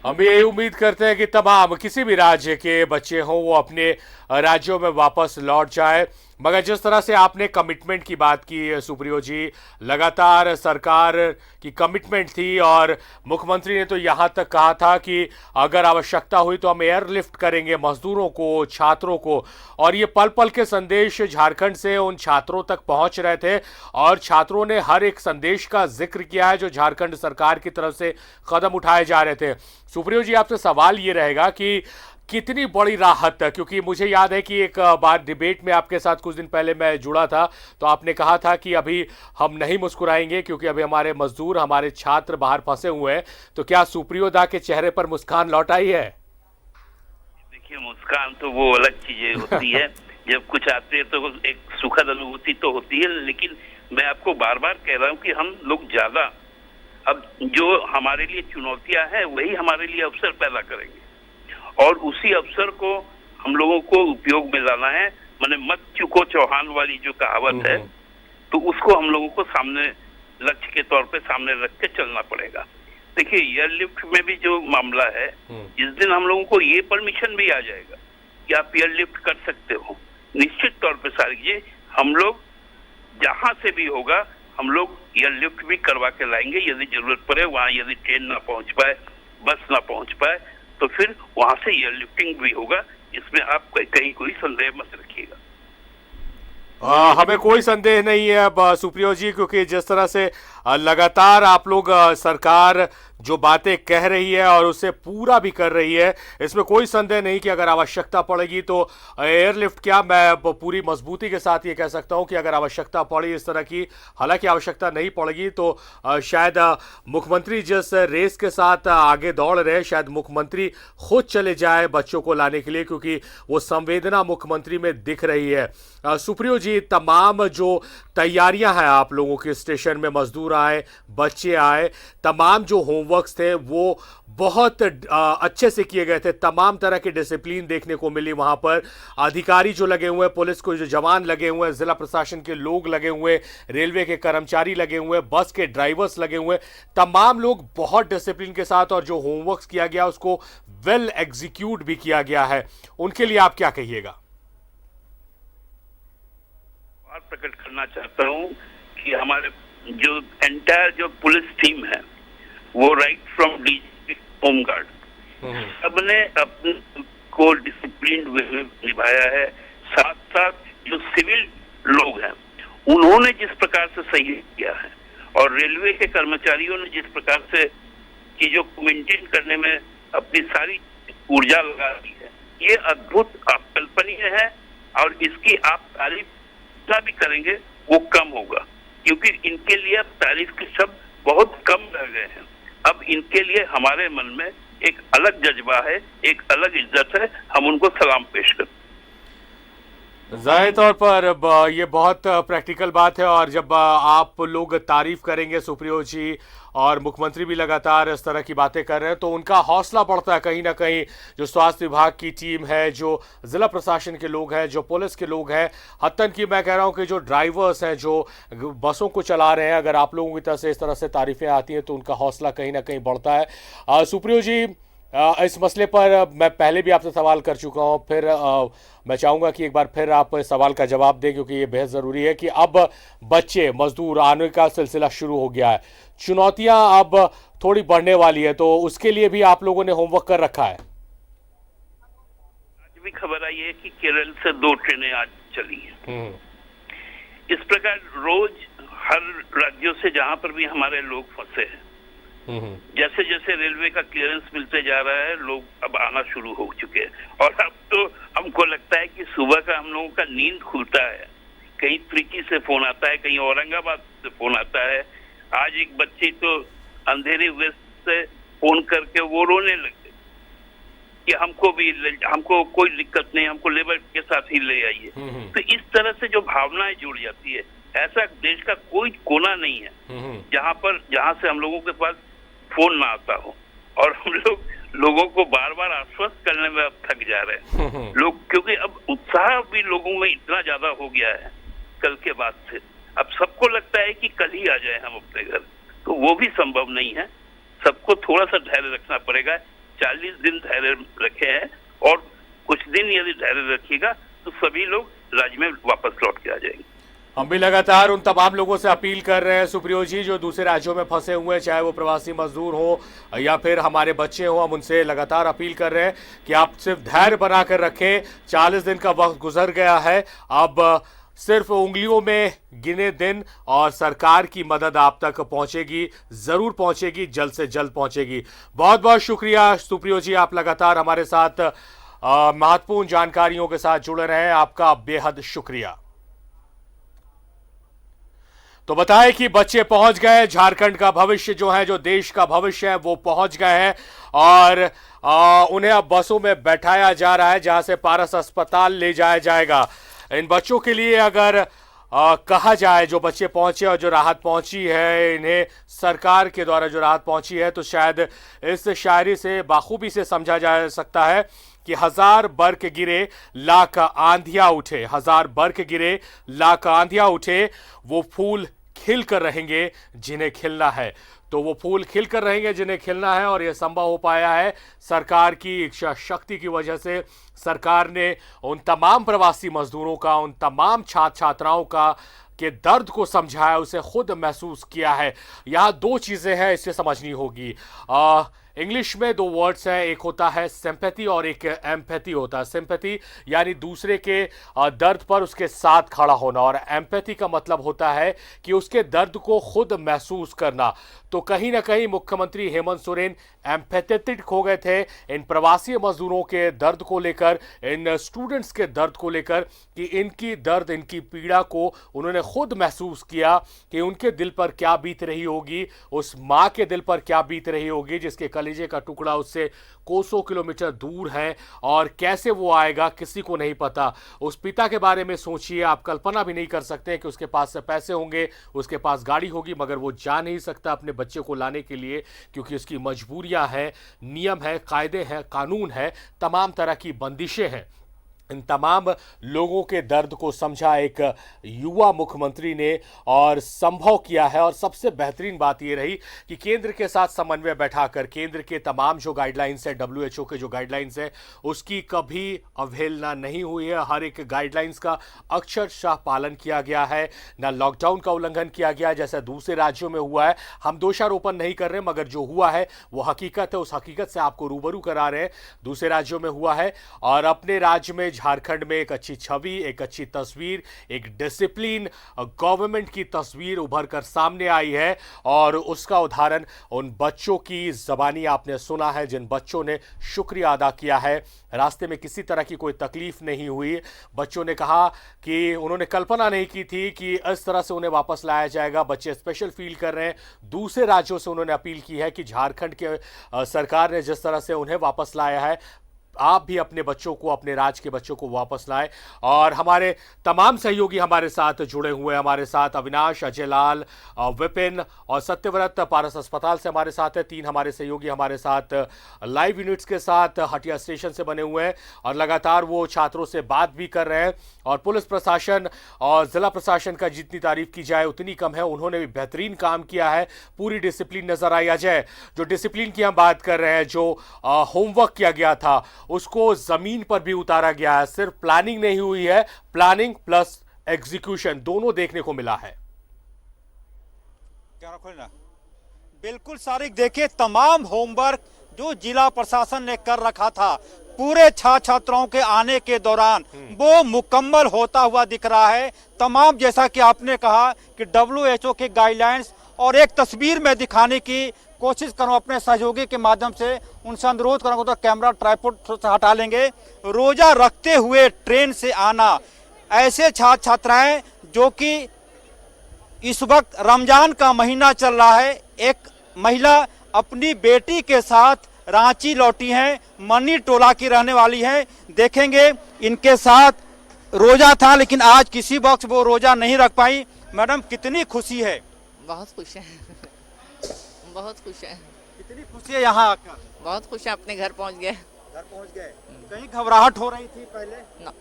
हम ये उम्मीद करते हैं कि तमाम किसी भी राज्य के बच्चे हों वो अपने राज्यों में वापस लौट जाए। मगर जिस तरह से आपने कमिटमेंट की बात की सुप्रियो जी, लगातार सरकार की कमिटमेंट थी और मुख्यमंत्री ने तो यहाँ तक कहा था कि अगर आवश्यकता हुई तो हम एयरलिफ्ट करेंगे मजदूरों को, छात्रों को। और ये पल पल के संदेश झारखंड से उन छात्रों तक पहुँच रहे थे और छात्रों ने हर एक संदेश का जिक्र किया है जो झारखंड सरकार की तरफ से कदम उठाए जा रहे थे। सुप्रियो जी, आपसे सवाल ये रहेगा कि कितनी बड़ी राहत, क्योंकि मुझे याद है कि एक बार डिबेट में आपके साथ कुछ दिन पहले मैं जुड़ा था तो आपने कहा था कि अभी हम नहीं मुस्कुराएंगे क्योंकि अभी हमारे मजदूर, हमारे छात्र बाहर फंसे हुए हैं। तो क्या सुप्रियो दा के चेहरे पर मुस्कान लौट आई है? देखिए, मुस्कान तो वो अलग चीजें होती है जब कुछ आते हैं तो एक सुखद अनुभूति तो होती है, लेकिन मैं आपको बार बार कह रहा हूँ कि हम लोग ज्यादा, अब जो हमारे लिए चुनौतियां हैं वही हमारे लिए अवसर पैदा करेंगे और उसी अवसर को हम लोगों को उपयोग में लाना है। माने मत चुको चौहान वाली जो कहावत है, तो उसको हम लोगों को सामने लक्ष्य के तौर पे सामने रख के चलना पड़ेगा। देखिए, एयरलिफ्ट में भी जो मामला है, जिस दिन हम लोगों को ये परमिशन भी आ जाएगा कि आप एयरलिफ्ट कर सकते हो, निश्चित तौर पे सारी ये हम लोग जहां से भी होगा हम लोग एयरलिफ्ट भी करवा के लाएंगे। यदि जरूरत पड़े, वहां यदि ट्रेन ना पहुंच पाए, बस ना पहुंच पाए, तो फिर वहां से एयरलिफ्टिंग भी होगा। इसमें आप कहीं कोई संदेह मत रखिएगा। हमें कोई संदेह नहीं है अब सुप्रियो जी, क्योंकि जिस तरह से लगातार आप लोग सरकार जो बातें कह रही है और उसे पूरा भी कर रही है, इसमें कोई संदेह नहीं कि अगर आवश्यकता पड़ेगी तो एयरलिफ्ट क्या, मैं पूरी मजबूती के साथ ये कह सकता हूं कि अगर आवश्यकता पड़ी इस तरह की, हालांकि आवश्यकता नहीं पड़ेगी तो शायद मुख्यमंत्री जिस रेस के साथ आगे दौड़ रहे हैं, शायद मुख्यमंत्री खुद चले जाए बच्चों को लाने के लिए, क्योंकि वो संवेदना मुख्यमंत्री में दिख रही है। सुप्रियो जी, तमाम जो तैयारियां हैं आप लोगों के, स्टेशन में मजदूर आए, बच्चे आए, तमाम जो होमवर्क्स थे वो बहुत अच्छे से किए गए थे, तमाम तरह की डिसिप्लिन देखने को मिली वहां पर। अधिकारी जो लगे हुए हैं, पुलिस को जो जवान लगे हुए हैं, जिला प्रशासन के लोग लगे हुए, रेलवे के कर्मचारी लगे हुए, बस के ड्राइवर्स लगे हुए, तमाम लोग बहुत डिसिप्लिन के साथ, और जो होमवर्क्स किया गया उसको वेल एग्जीक्यूट भी किया गया है, उनके लिए आप क्या कहिएगा? प्रकट करना चाहता हूं कि हमारे जो एंटायर जो पुलिस टीम है, वो राइट फ्रॉम डीजीपी होमगार्ड, सबने अपने को डिसिप्लिन वे में निभाया है। साथ साथ जो सिविल लोग हैं उन्होंने जिस प्रकार से सहयोग किया है, और रेलवे के कर्मचारियों ने जिस प्रकार से चीजों को मेंटेन करने में अपनी सारी ऊर्जा लगा दी है, ये अद्भुत अकल्पनीय है। और इसकी आप तारीफ भी करेंगे वो कम होगा, क्योंकि इनके लिए अब तारीफ के शब्द बहुत कम रह गए हैं। अब इनके लिए हमारे मन में एक अलग जज्बा है, एक अलग इज्जत है, हम उनको सलाम पेश करते हैं। जाहिर तौर पर ये बहुत प्रैक्टिकल बात है, और जब आप लोग तारीफ करेंगे सुप्रियो जी, और मुख्यमंत्री भी लगातार इस तरह की बातें कर रहे हैं, तो उनका हौसला बढ़ता है कहीं ना कहीं। जो स्वास्थ्य विभाग की टीम है, जो जिला प्रशासन के लोग हैं, जो पुलिस के लोग हैं, हत्तन की मैं कह रहा हूं कि जो ड्राइवर्स हैं, जो बसों को चला रहे हैं, अगर आप लोगों की तरफ से इस तरह से तारीफें आती हैं तो उनका हौसला कहीं ना कहीं बढ़ता है। सुप्रियो जी, इस मसले पर मैं पहले भी आपसे सवाल कर चुका हूं, फिर मैं चाहूंगा कि एक बार फिर आप इस सवाल का जवाब दें, क्योंकि ये बेहद ज़रूरी है कि अब बच्चे मजदूर आने का सिलसिला शुरू हो गया है, चुनौतियां अब थोड़ी बढ़ने वाली है, तो उसके लिए भी आप लोगों ने होमवर्क कर रखा है? आज भी खबर आई है कि केरल से 2 ट्रेनें आज चली हैं। इस प्रकार रोज हर राज्यों से जहां पर भी हमारे लोग फंसे हैं, जैसे जैसे रेलवे का क्लियरेंस मिलते जा रहा है, लोग अब आना शुरू हो चुके हैं। और अब तो हमको लगता है कि सुबह का हम लोगों का नींद खुलता है, कहीं त्रिची से फोन आता है, कहीं औरंगाबाद से फोन आता है। आज एक बच्ची तो अंधेरी वेस्ट से फोन करके वो रोने लगे कि हमको कोई दिक्कत नहीं, हमको लेबर के साथ ही ले आइए। तो इस तरह से जो भावनाएं जुड़ जाती है, ऐसा देश का कोई कोना नहीं है जहां से हम लोगों के पास फोन ना आता हो, और हम लोगों को बार बार आश्वस्त करने में अब थक जा रहे हैं लोग, क्योंकि अब उत्साह भी लोगों में इतना ज्यादा हो गया है कल के बाद से। अब सबको लगता है कि कल ही आ जाए हम अपने घर, तो वो भी संभव नहीं है। सबको थोड़ा सा धैर्य रखना पड़ेगा। 40 दिन धैर्य रखे हैं, और कुछ दिन यदि धैर्य रखिएगा तो सभी लोग राज्य में वापस लौट के आ जाएंगे। हम भी लगातार उन तमाम लोगों से अपील कर रहे हैं सुप्रियो जी, जो दूसरे राज्यों में फंसे हुए हैं, चाहे वो प्रवासी मजदूर हो या फिर हमारे बच्चे हो, हम उनसे लगातार अपील कर रहे हैं कि आप सिर्फ धैर्य बनाकर रखें। 40 दिन का वक्त गुजर गया है, अब सिर्फ उंगलियों में गिने दिन, और सरकार की मदद आप तक पहुंचेगी, जरूर पहुंचेगी, जल्द से जल्द पहुंचेगी। बहुत बहुत शुक्रिया सुप्रियो जी, आप लगातार हमारे साथ महत्वपूर्ण जानकारियों के साथ जुड़े रहे हैं, आपका बेहद शुक्रिया। तो बताएं कि बच्चे पहुंच गए, झारखंड का भविष्य जो है, जो देश का भविष्य है, वो पहुंच गए हैं, और उन्हें अब बसों में बैठाया जा रहा है, जहां से पारस अस्पताल ले जाया जाएगा। इन बच्चों के लिए अगर कहा जाए, जो बच्चे पहुंचे और जो राहत पहुंची है, इन्हें सरकार के द्वारा जो राहत पहुंची है, तो शायद इस शायरी से बाखूबी से समझा जा सकता है कि 1000 बर्क गिरे लाख आंधियां उठे, 1000 बर्क गिरे लाख आंधियां उठे, वो फूल खिल कर रहेंगे जिन्हें खिलना है। तो वो फूल खिलकर रहेंगे जिन्हें खिलना है, और यह संभव हो पाया है सरकार की इच्छा शक्ति की वजह से। सरकार ने उन तमाम प्रवासी मजदूरों का, उन तमाम छात्र छात्राओं का के दर्द को समझा है, उसे खुद महसूस किया है। यहाँ 2 चीजें हैं, इसे समझनी होगी। इंग्लिश में दो वर्ड्स हैं, एक होता है सिंपैथी और एक एम्पैथी होता है। सिंपैथी यानी दूसरे के दर्द पर उसके साथ खड़ा होना, और एम्पैथी का मतलब होता है कि उसके दर्द को खुद महसूस करना। तो कहीं ना कहीं मुख्यमंत्री हेमंत सोरेन एम्पैथेटिक हो गए थे इन प्रवासी मजदूरों के दर्द को लेकर, इन स्टूडेंट्स के दर्द को लेकर, कि इनकी दर्द, इनकी पीड़ा को उन्होंने खुद महसूस किया कि उनके दिल पर क्या बीत रही होगी, उस माँ के दिल पर क्या बीत रही होगी जिसके कलेजे का टुकड़ा उससे कोसों किलोमीटर दूर है, और कैसे वो आएगा किसी को नहीं पता। उस पिता के बारे में सोचिए, आप कल्पना भी नहीं कर सकते कि उसके पास पैसे होंगे, उसके पास गाड़ी होगी, मगर वो जा नहीं सकता अपने बच्चे को लाने के लिए, क्योंकि उसकी मजबूरियां हैं, नियम है, कायदे हैं, कानून है, तमाम तरह की बंदिशें हैं। इन तमाम लोगों के दर्द को समझा एक युवा मुख्यमंत्री ने और संभव किया है। और सबसे बेहतरीन बात यह रही कि केंद्र के साथ समन्वय बैठाकर केंद्र के तमाम जो गाइडलाइंस है, WHO के जो गाइडलाइंस है, उसकी कभी अवहेलना नहीं हुई है। हर एक गाइडलाइंस का अक्षरशः पालन किया गया है, ना लॉकडाउन का उल्लंघन किया गया है जैसा दूसरे राज्यों में हुआ है। हम दोषारोपण नहीं कर रहे, मगर जो हुआ है वो हकीकत है, उस हकीकत से आपको रूबरू करा रहे हैं। दूसरे राज्यों में हुआ है, और अपने राज्य में झारखंड में एक अच्छी छवि, एक अच्छी तस्वीर, एक डिसिप्लिन गवर्नमेंट की तस्वीर उभर कर सामने आई है। और उसका उदाहरण उन बच्चों की जबानी आपने सुना है, जिन बच्चों ने शुक्रिया अदा किया है। रास्ते में किसी तरह की कोई तकलीफ नहीं हुई। बच्चों ने कहा कि उन्होंने कल्पना नहीं की थी कि इस तरह से उन्हें वापस लाया जाएगा। बच्चे स्पेशल फील कर रहे हैं। दूसरे राज्यों से उन्होंने अपील की है कि झारखंड के सरकार ने जिस तरह से उन्हें वापस लाया है, आप भी अपने बच्चों को, अपने राज्य के बच्चों को वापस लाएं। और हमारे तमाम सहयोगी हमारे साथ जुड़े हुए हैं। हमारे साथ अविनाश, अजय लाल, विपिन और सत्यव्रत पारस अस्पताल से हमारे साथ है। 3 हमारे सहयोगी हमारे साथ लाइव यूनिट्स के साथ हटिया स्टेशन से बने हुए हैं, और लगातार वो छात्रों से बात भी कर रहे हैं। और पुलिस प्रशासन और जिला प्रशासन का जितनी तारीफ की जाए उतनी कम है। उन्होंने भी बेहतरीन काम किया है, पूरी डिसिप्लिन नजर आई। अजय, जो डिसिप्लिन की हम बात कर रहे हैं, जो होमवर्क किया गया था उसको जमीन पर भी उतारा गया है। सिर्फ प्लानिंग नहीं हुई है, प्लानिंग प्लस एग्जीक्यूशन दोनों देखने को मिला है। क्या खोलना? बिल्कुल सारिक, देखिए तमाम होमवर्क जो जिला प्रशासन ने कर रखा था पूरे छात्राओं के आने के दौरान वो मुकम्मल होता हुआ दिख रहा है। तमाम, जैसा कि आपने कहा कि WHO के गाइडलाइंस, और एक तस्वीर में दिखाने की कोशिश करूं अपने सहयोगी के माध्यम से, उनसे अनुरोध करूंगा तो कैमरा ट्राइपॉड से हटा लेंगे। रोजा रखते हुए ट्रेन से आना, ऐसे छात्र छात्राएं जो कि इस वक्त रमजान का महीना चल रहा है, एक महिला अपनी बेटी के साथ रांची लौटी हैं, मनी टोला की रहने वाली हैं। देखेंगे इनके साथ रोजा था, लेकिन आज किसी वक्त वो रोजा नहीं रख पाई। मैडम, कितनी खुशी है? बहुत खुश है, बहुत खुश है। कितनी खुशी है यहाँ आकर? बहुत खुश है, अपने घर पहुँच गए। घर पहुँच गए। कहीं घबराहट हो रही थी पहले? ना,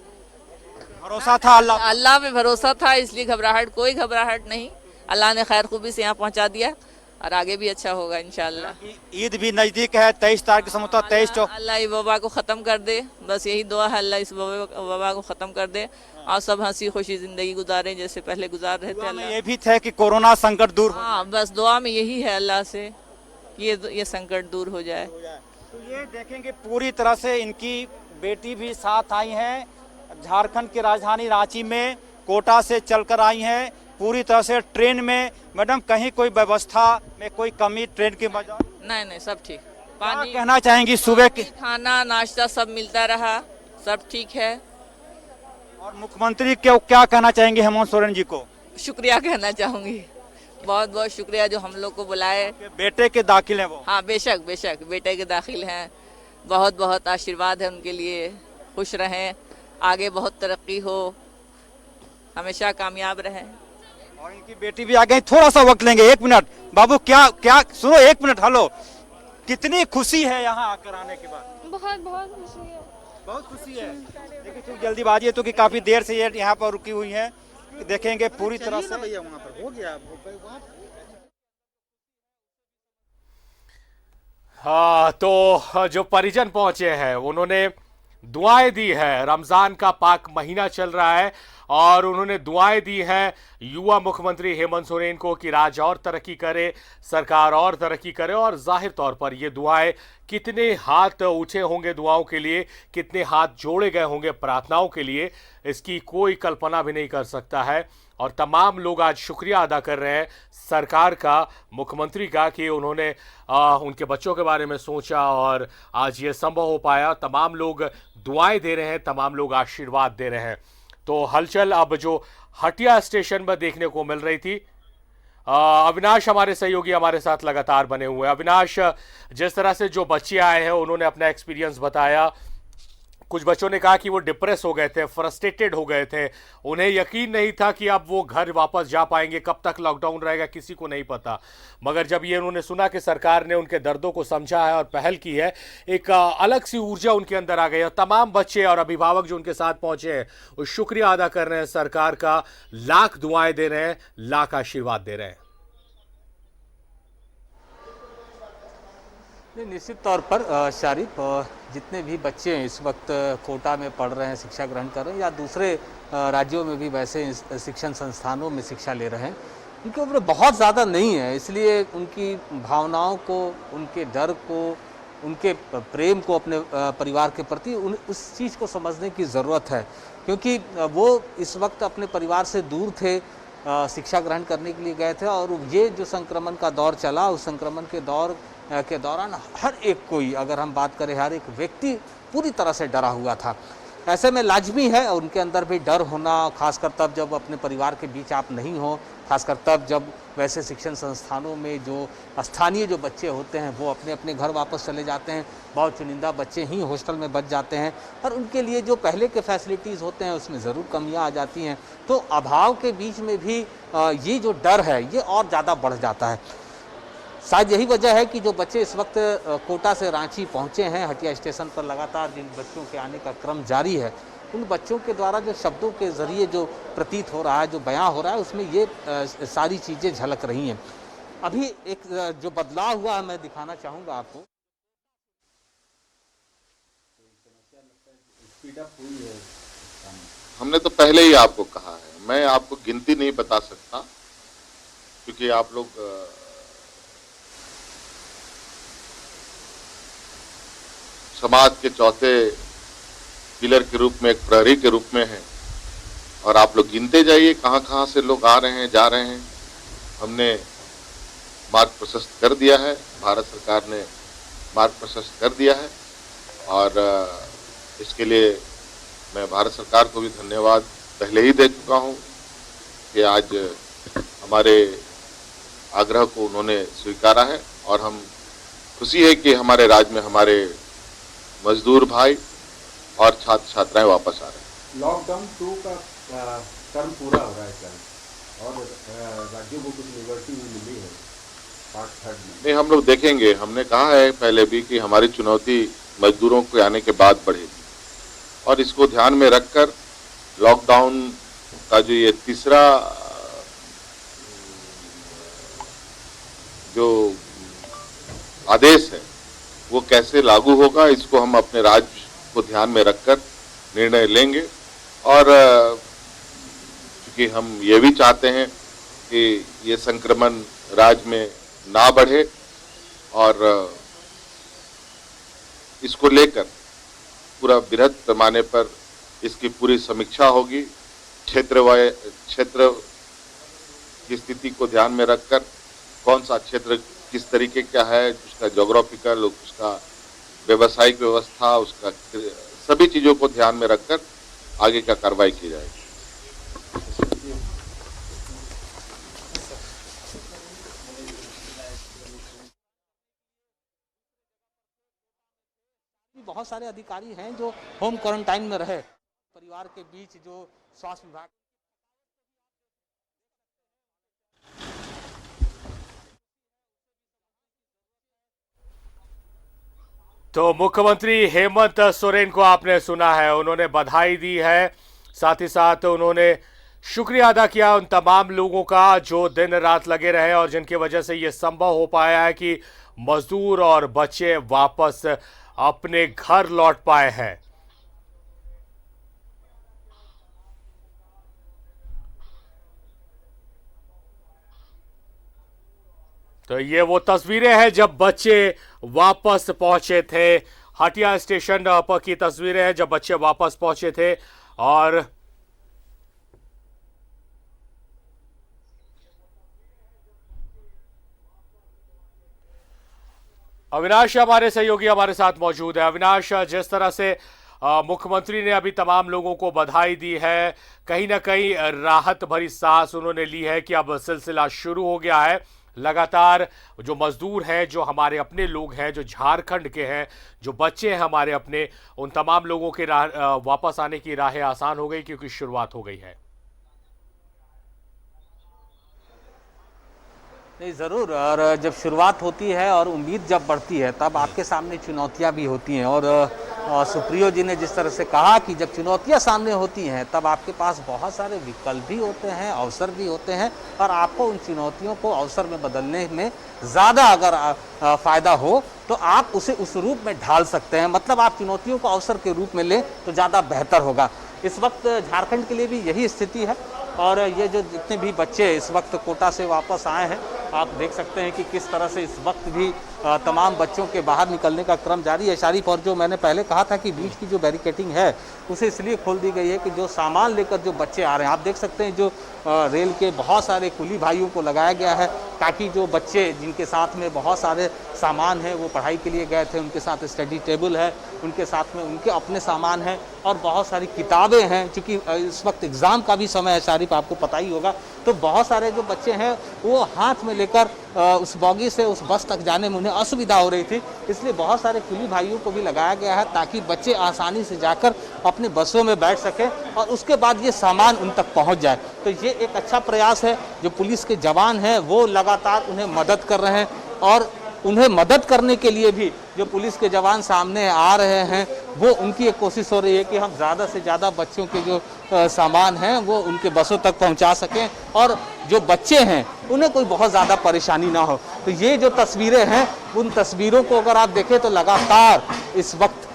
भरोसा था अल्लाह? अल्लाह पे भरोसा था, इसलिए घबराहट, कोई घबराहट नहीं। अल्लाह ने खैर खूबी से यहाँ पहुँचा दिया, और आगे भी अच्छा होगा इंशाल्लाह। ईद भी नजदीक है, 23 तारीख समझता 23। अल्लाह इस वबा को ख़त्म कर दे, बस यही दुआ है, अल्लाह इस वबा को ख़त्म कर दे और सब हंसी खुशी ज़िंदगी गुजारे जैसे पहले गुजार रहे थे। अल्लाह ये भी थे कि कोरोना संकट दूर हो। हाँ, बस दुआ में यही है अल्लाह से ये संकट दूर हो जाए। तो ये देखेंगे पूरी तरह से इनकी बेटी भी साथ आई हैं, झारखंड की राजधानी रांची में कोटा से चलकर आई हैं, पूरी तरह से ट्रेन में। मैडम, कहीं कोई व्यवस्था में कोई कमी ट्रेन की वजह? नहीं, सब ठीक। पानी कहना चाहेंगी? सुबह के खाना नाश्ता सब मिलता रहा, सब ठीक है। और मुख्यमंत्री को क्या कहना चाहेंगे हेमंत सोरेन जी को? शुक्रिया कहना चाहूँगी, बहुत बहुत शुक्रिया जो हम लोग को बुलाए। बेटे के दाखिल हैं वो? हाँ, बेशक बेशक बेटे के दाखिल हैं। बहुत बहुत आशीर्वाद है उनके लिए। खुश रहें, आगे बहुत तरक्की हो, हमेशा कामयाब रहें। और इनकी बेटी भी आ गई। थोड़ा सा वक्त लेंगे, 1 मिनट। बाबू, क्या सुनो, 1 मिनट। हेलो, कितनी खुशी है यहाँ आकर आने के बाद? बहुत बहुत खुशी है, बहुत खुशी है। देखिए तो जल्दीबाजी है तो कि काफी देर से ये यहाँ पर रुकी हुई है। देखेंगे पूरी तरह से। भैया वहाँ पर हो गया। हाँ, तो जो परिजन पहुंचे हैं उन्होंने दुआएं दी है। रमजान का पाक महीना चल रहा है और उन्होंने दुआएं दी हैं युवा मुख्यमंत्री हेमंत सोरेन को कि राज्य और तरक्की करे, सरकार और तरक्की करे। और जाहिर तौर पर ये दुआएं, कितने हाथ उठे होंगे दुआओं के लिए, कितने हाथ जोड़े गए होंगे प्रार्थनाओं के लिए, इसकी कोई कल्पना भी नहीं कर सकता है। और तमाम लोग आज शुक्रिया अदा कर रहे हैं सरकार का, मुख्यमंत्री का, कि उन्होंने उनके बच्चों के बारे में सोचा और आज ये संभव हो पाया। तमाम लोग दुआएं दे रहे हैं, तमाम लोग आशीर्वाद दे रहे हैं। तो हलचल अब जो हटिया स्टेशन पर देखने को मिल रही थी, अविनाश हमारे सहयोगी हमारे साथ लगातार बने हुए हैं। अविनाश, जिस तरह से जो बच्चे आए हैं उन्होंने अपना एक्सपीरियंस बताया, कुछ बच्चों ने कहा कि वो डिप्रेस हो गए थे, फ्रस्ट्रेटेड हो गए थे, उन्हें यकीन नहीं था कि अब वो घर वापस जा पाएंगे, कब तक लॉकडाउन रहेगा किसी को नहीं पता। मगर जब ये उन्होंने सुना कि सरकार ने उनके दर्दों को समझा है और पहल की है, एक अलग सी ऊर्जा उनके अंदर आ गई। और तमाम बच्चे और अभिभावक जो उनके साथ पहुंचे हैं वो शुक्रिया अदा कर रहे हैं सरकार का, लाख दुआएं दे रहे हैं, लाख आशीर्वाद दे रहे हैं। निश्चित तौर पर शारिफ, जितने भी बच्चे इस वक्त कोटा में पढ़ रहे हैं, शिक्षा ग्रहण कर रहे हैं, या दूसरे राज्यों में भी वैसे शिक्षण संस्थानों में शिक्षा ले रहे हैं, उनकी उम्र बहुत ज़्यादा नहीं है। इसलिए उनकी भावनाओं को, उनके डर को, उनके प्रेम को अपने परिवार के प्रति उस चीज़ को समझने की ज़रूरत है, क्योंकि वो इस वक्त अपने परिवार से दूर थे, शिक्षा ग्रहण करने के लिए गए थे। और ये जो संक्रमण का दौर चला, उस संक्रमण के दौरान हर एक कोई, अगर हम बात करें, हर एक व्यक्ति पूरी तरह से डरा हुआ था। ऐसे में लाजमी है उनके अंदर भी डर होना, खासकर तब जब अपने परिवार के बीच आप नहीं हो, खासकर तब जब वैसे शिक्षण संस्थानों में जो स्थानीय जो बच्चे होते हैं वो अपने अपने घर वापस चले जाते हैं। बहुत चुनिंदा बच्चे ही हॉस्टल में बच जाते हैं और उनके लिए जो पहले के फैसिलिटीज़ होते हैं उसमें ज़रूर कमियां आ जाती हैं। तो अभाव के बीच में भी ये जो डर है ये और ज़्यादा बढ़ जाता है। शायद यही वजह है कि जो बच्चे इस वक्त कोटा से रांची पहुंचे हैं, हटिया स्टेशन पर लगातार जिन बच्चों के आने का क्रम जारी है, उन बच्चों के द्वारा जो शब्दों के ज़रिए जो प्रतीत हो रहा है, जो बयां हो रहा है, उसमें ये सारी चीज़ें झलक रही हैं। अभी एक जो बदलाव हुआ है मैं दिखाना चाहूँगा आपको। हमने तो पहले ही आपको कहा है, मैं आपको गिनती नहीं बता सकता क्योंकि आप लोग समाज के चौथे पिलर के रूप में, एक प्रहरी के रूप में हैं और आप लोग गिनते जाइए कहाँ कहाँ से लोग आ रहे हैं, जा रहे हैं। हमने मार्ग प्रशस्त कर दिया है, भारत सरकार ने मार्ग प्रशस्त कर दिया है और इसके लिए मैं भारत सरकार को भी धन्यवाद पहले ही दे चुका हूँ कि आज हमारे आग्रह को उन्होंने स्वीकारा है और हम खुशी है कि हमारे राज्य में हमारे मजदूर भाई और छात्र छात्राएं वापस आ रहे हैं। लॉकडाउन 2 का टर्म पूरा हो रहा है सर, और राज्यों को कुछ लिबर्टी भी मिली है पार्ट 3 में। नहीं, हम लोग देखेंगे, हमने कहा है पहले भी कि हमारी चुनौती मजदूरों के आने के बाद बढ़ेगी और इसको ध्यान में रखकर लॉकडाउन का जो ये तीसरा जो आदेश है वो कैसे लागू होगा, इसको हम अपने राज्य को ध्यान में रखकर निर्णय लेंगे। और क्योंकि हम ये भी चाहते हैं कि ये संक्रमण राज्य में ना बढ़े और इसको लेकर पूरा बृहद पैमाने पर इसकी पूरी समीक्षा होगी। क्षेत्र की स्थिति को ध्यान में रखकर कौन सा क्षेत्र किस तरीके का है, उसका ज्योग्राफिकल, उसका व्यवसायिक व्यवस्था, उसका सभी चीजों को ध्यान में रखकर आगे का कार्रवाई की जाएगी। बहुत सारे अधिकारी हैं जो होम क्वारंटाइन में रहे, परिवार के बीच जो स्वास्थ्य विभाग तो मुख्यमंत्री हेमंत सोरेन को आपने सुना है, उन्होंने बधाई दी है, साथ ही साथ उन्होंने शुक्रिया अदा किया उन तमाम लोगों का जो दिन रात लगे रहे और जिनकी वजह से ये संभव हो पाया है कि मजदूर और बच्चे वापस अपने घर लौट पाए हैं। तो ये वो तस्वीरें हैं जब बच्चे वापस पहुंचे थे। हटिया स्टेशन पर की तस्वीरें हैं जब बच्चे वापस पहुंचे थे। और अविनाश हमारे सहयोगी हमारे साथ मौजूद है। अविनाश, जिस तरह से मुख्यमंत्री ने अभी तमाम लोगों को बधाई दी है, कहीं ना कहीं राहत भरी सांस उन्होंने ली है कि अब सिलसिला शुरू हो गया है। लगातार जो मजदूर हैं, जो हमारे अपने लोग हैं, जो झारखंड के हैं, जो बच्चे हैं हमारे अपने, उन तमाम लोगों के वापस आने की राहें आसान हो गई क्योंकि शुरुआत हो गई है। नहीं, ज़रूर। और जब शुरुआत होती है और उम्मीद जब बढ़ती है तब आपके सामने चुनौतियां भी होती हैं। और सुप्रियो जी ने जिस तरह से कहा कि जब चुनौतियां सामने होती हैं तब आपके पास बहुत सारे विकल्प भी होते हैं, अवसर भी होते हैं, और आपको उन चुनौतियों को अवसर में बदलने में ज़्यादा अगर फ़ायदा हो तो आप उसे उस रूप में ढाल सकते हैं। मतलब आप चुनौतियों को अवसर के रूप में लें तो ज़्यादा बेहतर होगा। इस वक्त झारखंड के लिए भी यही स्थिति है। और ये जो जितने भी बच्चे इस वक्त कोटा से वापस आए हैं, आप देख सकते हैं कि किस तरह से इस वक्त भी तमाम बच्चों के बाहर निकलने का क्रम जारी है। शारीफ, और जो मैंने पहले कहा था कि बीच की जो बैरिकेटिंग है उसे इसलिए खोल दी गई है कि जो सामान लेकर जो बच्चे आ रहे हैं, आप देख सकते हैं जो रेल के बहुत सारे कुली भाइयों को लगाया गया है ताकि जो बच्चे जिनके साथ में बहुत सारे सामान हैं, वो पढ़ाई के लिए गए थे, उनके साथ स्टडी टेबल है, उनके साथ में उनके अपने सामान हैं और बहुत सारी किताबें हैं। चूँकि इस वक्त एग्ज़ाम का भी समय है शारीफ, आपको पता ही होगा, तो बहुत सारे जो बच्चे हैं वो हाथ में लेकर उस बॉगी से उस बस तक जाने में उन्हें असुविधा हो रही थी। इसलिए बहुत सारे कुली भाइयों को भी लगाया गया है ताकि बच्चे आसानी से जाकर अपने बसों में बैठ सकें और उसके बाद ये सामान उन तक पहुंच जाए। तो ये एक अच्छा प्रयास है। जो पुलिस के जवान हैं वो लगातार उन्हें मदद कर रहे हैं और उन्हें मदद करने के लिए भी जो पुलिस के जवान सामने आ रहे हैं, वो उनकी एक कोशिश हो रही है कि हम ज़्यादा से ज़्यादा बच्चों के जो सामान हैं वो उनके बसों तक पहुंचा सकें और जो बच्चे हैं उन्हें कोई बहुत ज़्यादा परेशानी ना हो। तो ये जो तस्वीरें हैं, उन तस्वीरों को अगर आप देखें तो लगातार इस वक्त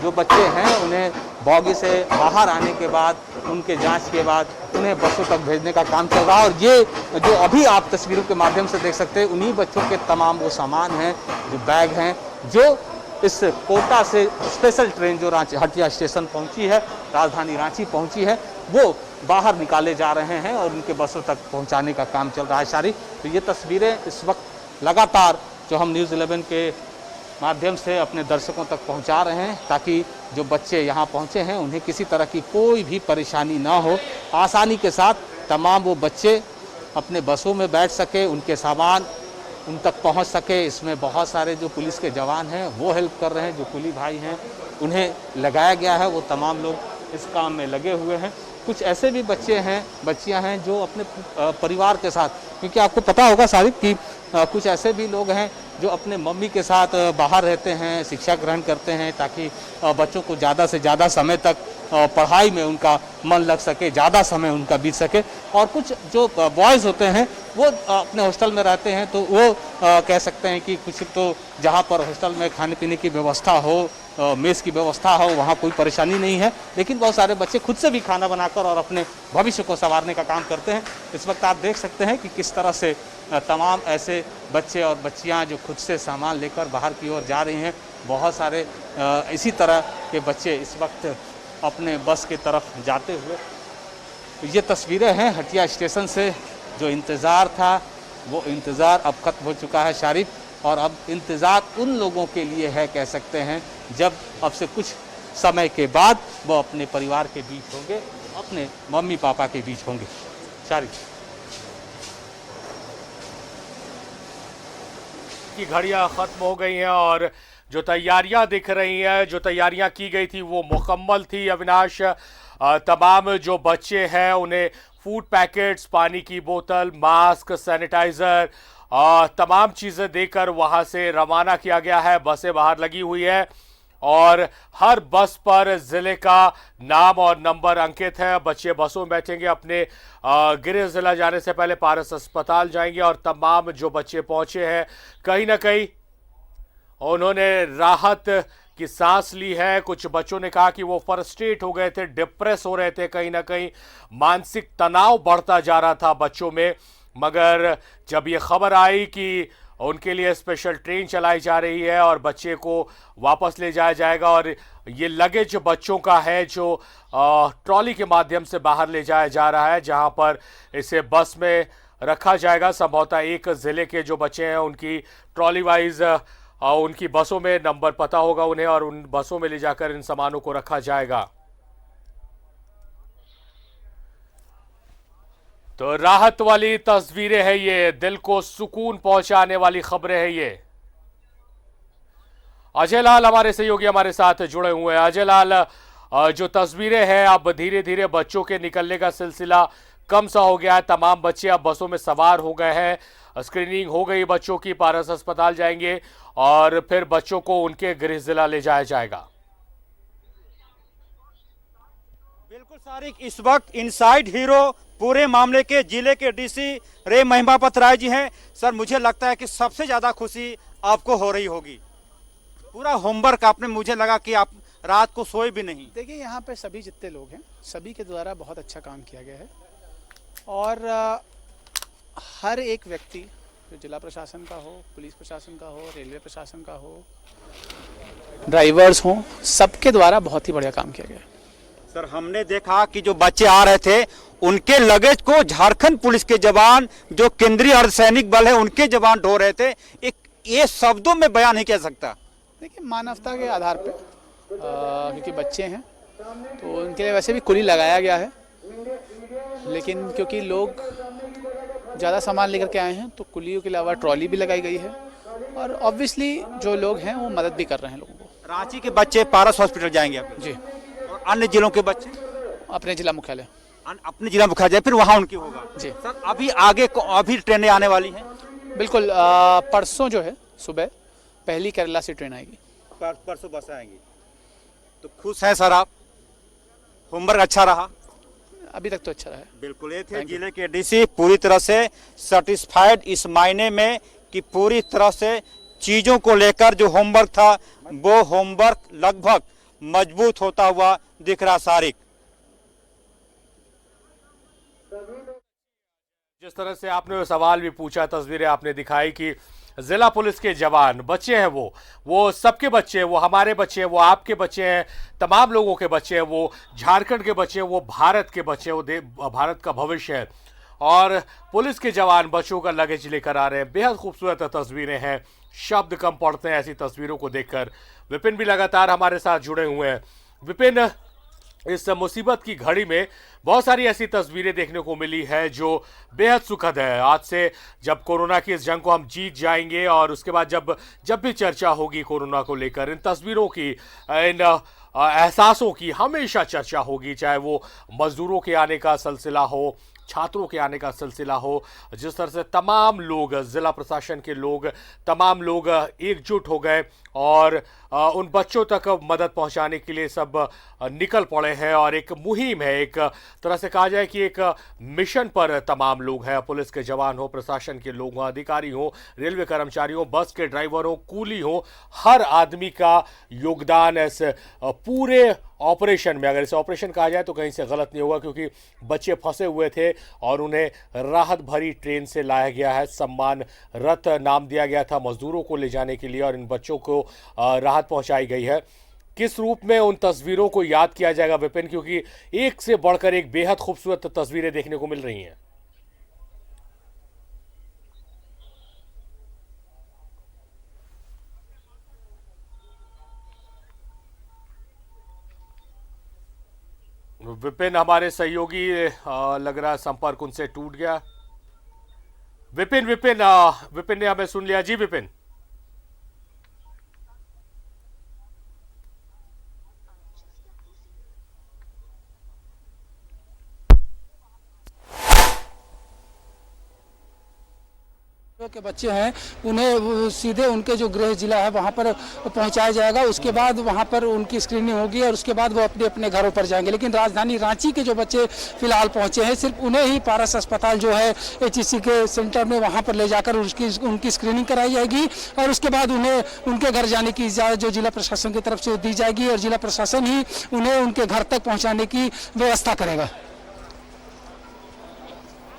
जो बच्चे हैं उन्हें बॉगी से बाहर आने के बाद, उनके जांच के बाद उन्हें बसों तक भेजने का काम चल रहा है। और ये जो अभी आप तस्वीरों के माध्यम से देख सकते हैं, उन्हीं बच्चों के तमाम वो सामान हैं, जो बैग हैं, जो इस कोटा से स्पेशल ट्रेन जो रांची हटिया स्टेशन पहुंची है, राजधानी रांची पहुंची है, वो बाहर निकाले जा रहे हैं और उनके बसों तक पहुंचाने का काम चल रहा है शारी। तो ये तस्वीरें इस वक्त लगातार जो हम न्यूज़ 11 के माध्यम से अपने दर्शकों तक पहुंचा रहे हैं ताकि जो बच्चे यहाँ पहुँचे हैं उन्हें किसी तरह की कोई भी परेशानी ना हो, आसानी के साथ तमाम वो बच्चे अपने बसों में बैठ सके, उनके सामान उन तक पहुंच सके। इसमें बहुत सारे जो पुलिस के जवान हैं वो हेल्प कर रहे हैं, जो कुली भाई हैं उन्हें लगाया गया है, वो तमाम लोग इस काम में लगे हुए हैं। कुछ ऐसे भी बच्चे हैं, बच्चियां हैं जो अपने परिवार के साथ, क्योंकि आपको पता होगा सारिक कि कुछ ऐसे भी लोग हैं जो अपने मम्मी के साथ बाहर रहते हैं, शिक्षा ग्रहण करते हैं ताकि बच्चों को ज़्यादा से ज़्यादा समय तक पढ़ाई में उनका मन लग सके, ज़्यादा समय उनका बीत सके। और कुछ जो बॉयज़ होते हैं वो अपने हॉस्टल में रहते हैं, तो वो कह सकते हैं कि कुछ तो जहाँ पर हॉस्टल में खाने पीने की व्यवस्था हो, मेस की व्यवस्था हो, वहाँ कोई परेशानी नहीं है। लेकिन बहुत सारे बच्चे खुद से भी खाना बनाकर और अपने भविष्य को संवारने का काम करते हैं। इस वक्त आप देख सकते हैं कि किस तरह से तमाम ऐसे बच्चे और बच्चियां जो खुद से सामान लेकर बाहर की ओर जा रही हैं। बहुत सारे इसी तरह के बच्चे इस वक्त अपने बस की तरफ जाते हुए। तो ये तस्वीरें हैं हटिया स्टेशन से। जो इंतज़ार था वो इंतज़ार अब ख़त्म हो चुका है शारिफ, और अब इंतज़ार उन लोगों के लिए है, कह सकते हैं, जब अब से कुछ समय के बाद वो अपने परिवार के बीच होंगे, अपने मम्मी पापा के बीच होंगे। शारिफ की घड़ियां खत्म हो गई हैं और जो तैयारियां दिख रही हैं, जो तैयारियां की गई थी वो मुकम्मल थी। अविनाश, तमाम जो बच्चे हैं उन्हें फूड पैकेट्स, पानी की बोतल, मास्क, सैनिटाइजर तमाम चीज़ें देकर वहां से रवाना किया गया है। बसें बाहर लगी हुई है और हर बस पर ज़िले का नाम और नंबर अंकित है। बच्चे बसों में बैठेंगे, अपने गृह ज़िला जाने से पहले पारस अस्पताल जाएंगे और तमाम जो बच्चे पहुंचे हैं कहीं ना कहीं उन्होंने राहत की सांस ली है। कुछ बच्चों ने कहा कि वो फ्रस्ट्रेट हो गए थे, डिप्रेस हो रहे थे, कहीं ना कहीं मानसिक तनाव बढ़ता जा रहा था बच्चों में। मगर जब ये खबर आई कि उनके लिए स्पेशल ट्रेन चलाई जा रही है और बच्चे को वापस ले जाया जाएगा और ये लगेज बच्चों का है जो ट्रॉली के माध्यम से बाहर ले जाया जा रहा है, जहां पर इसे बस में रखा जाएगा। संभवतः एक जिले के जो बच्चे हैं उनकी ट्रॉली वाइज उनकी बसों में नंबर पता होगा उन्हें और उन बसों में ले जाकर इन सामानों को रखा जाएगा। तो राहत वाली तस्वीरें हैं ये, दिल को सुकून पहुंचाने वाली खबरें हैं ये। अजय लाल हमारे सहयोगी हमारे साथ जुड़े हुए हैं। अजय लाल, जो तस्वीरें हैं, अब धीरे धीरे बच्चों के निकलने का सिलसिला कम सा हो गया है। तमाम बच्चे अब बसों में सवार हो गए हैं, स्क्रीनिंग हो गई बच्चों की, पारस अस्पताल जाएंगे और फिर बच्चों को उनके गृह जिला ले जाया जाएगा। बिल्कुल सारिक, इस वक्त इनसाइड हीरो पूरे मामले के जिले के डीसी रे महिमापत राय जी हैं। सर, मुझे लगता है कि सबसे ज्यादा खुशी आपको हो रही होगी। पूरा होमवर्क आपने, मुझे लगा कि आप रात को सोए भी नहीं। देखिए, यहाँ पे सभी जितने लोग हैं सभी के द्वारा बहुत अच्छा काम किया गया है और हर एक व्यक्ति, जो जिला प्रशासन का हो, पुलिस प्रशासन का हो, रेलवे प्रशासन का हो, ड्राइवर्स हों, सबके द्वारा बहुत ही बढ़िया काम किया गया है। सर, हमने देखा कि जो बच्चे आ रहे थे उनके लगेज को झारखंड पुलिस के जवान, जो केंद्रीय अर्धसैनिक बल है, उनके जवान ढो रहे थे। एक ये शब्दों में बयान नहीं कर सकता। देखिए, मानवता के आधार पे क्योंकि बच्चे हैं तो उनके लिए वैसे भी कुली लगाया गया है, लेकिन क्योंकि लोग ज़्यादा सामान लेकर के आए हैं तो कुलियों के अलावा ट्रॉली भी लगाई गई है और ऑब्वियसली जो लोग हैं वो मदद भी कर रहे हैं लोगों को। रांची के बच्चे पारस हॉस्पिटल जाएंगे अभी जी, और अन्य जिलों के बच्चे अपने जिला मुख्यालय, अपने जिला मुख्यालय, फिर वहाँ उनकी होगा। जी सर, अभी आगे अभी ट्रेनें आने वाली हैं? बिल्कुल, परसों जो है सुबह पहली केरला से ट्रेन आएगी। परसों बस आएंगी। तो खुश हैं सर आप? होमवर्क अच्छा रहा? अभी तक तो अच्छा रहा है। बिल्कुल, ये थे जिले के डीसी, पूरी तरह से सेटिस्फाइड इस मायने में कि पूरी तरह से चीजों को लेकर जो होमवर्क था वो होमवर्क लगभग मजबूत होता हुआ दिख रहा। सारिक, जिस तरह से आपने सवाल भी पूछा, तस्वीरें आपने दिखाई कि जिला पुलिस के जवान, बच्चे हैं वो सबके बच्चे हैं, वो हमारे बच्चे हैं, वो आपके बच्चे हैं, तमाम लोगों के बच्चे हैं, वो झारखंड के बच्चे हैं, वो भारत के बच्चे हैं, वो भारत का भविष्य है। और पुलिस के जवान बच्चों का लगेज लेकर आ रहे हैं। बेहद खूबसूरत तस्वीरें हैं, शब्द कम पड़ते हैं ऐसी तस्वीरों को देखकर। विपिन भी लगातार हमारे साथ जुड़े हुए हैं। विपिन, इस मुसीबत की घड़ी में बहुत सारी ऐसी तस्वीरें देखने को मिली है जो बेहद सुखद है। आज से जब कोरोना की इस जंग को हम जीत जाएंगे और उसके बाद जब भी चर्चा होगी कोरोना को लेकर, इन तस्वीरों की, इन एहसासों की हमेशा चर्चा होगी, चाहे वो मजदूरों के आने का सिलसिला हो, छात्रों के आने का सिलसिला हो। जिस तरह से तमाम लोग, जिला प्रशासन के लोग, तमाम लोग एकजुट हो गए और उन बच्चों तक मदद पहुंचाने के लिए सब निकल पड़े हैं और एक मुहिम है, एक तरह से कहा जाए कि एक मिशन पर तमाम लोग हैं। पुलिस के जवान हो, प्रशासन के लोग हो, अधिकारी हो, रेलवे कर्मचारी हो, बस के ड्राइवर हो, कूली हो, हर आदमी का योगदान इस पूरे ऑपरेशन में, अगर इसे ऑपरेशन कहा जाए तो कहीं से गलत नहीं होगा, क्योंकि बच्चे फंसे हुए थे और उन्हें राहत भरी ट्रेन से लाया गया है। सम्मान रथ नाम दिया गया था मजदूरों को ले जाने के लिए और इन बच्चों को राहत पहुंचाई गई है। किस रूप में उन तस्वीरों को याद किया जाएगा विपिन, क्योंकि एक से बढ़कर एक बेहद खूबसूरत तस्वीरें देखने को मिल रही हैं। विपिन, हमारे सहयोगी, लग रहा है संपर्क उनसे टूट गया। विपिन ने हमें सुन लिया जी? विपिन, के बच्चे हैं उन्हें सीधे उनके जो गृह जिला है वहां पर पहुंचाया जाएगा। उसके बाद वहां पर उनकी स्क्रीनिंग होगी और उसके बाद वो अपने अपने घरों पर जाएंगे। लेकिन राजधानी रांची के जो बच्चे फिलहाल पहुंचे हैं, सिर्फ उन्हें ही पारस अस्पताल जो है HEC के सेंटर में वहां पर ले जाकर उनकी स्क्रीनिंग कराई जाएगी और उसके बाद उन्हें उनके घर जाने की इजाज़त जो जिला प्रशासन की तरफ से दी जाएगी और जिला प्रशासन ही उन्हें उनके घर तक पहुँचाने की व्यवस्था करेगा।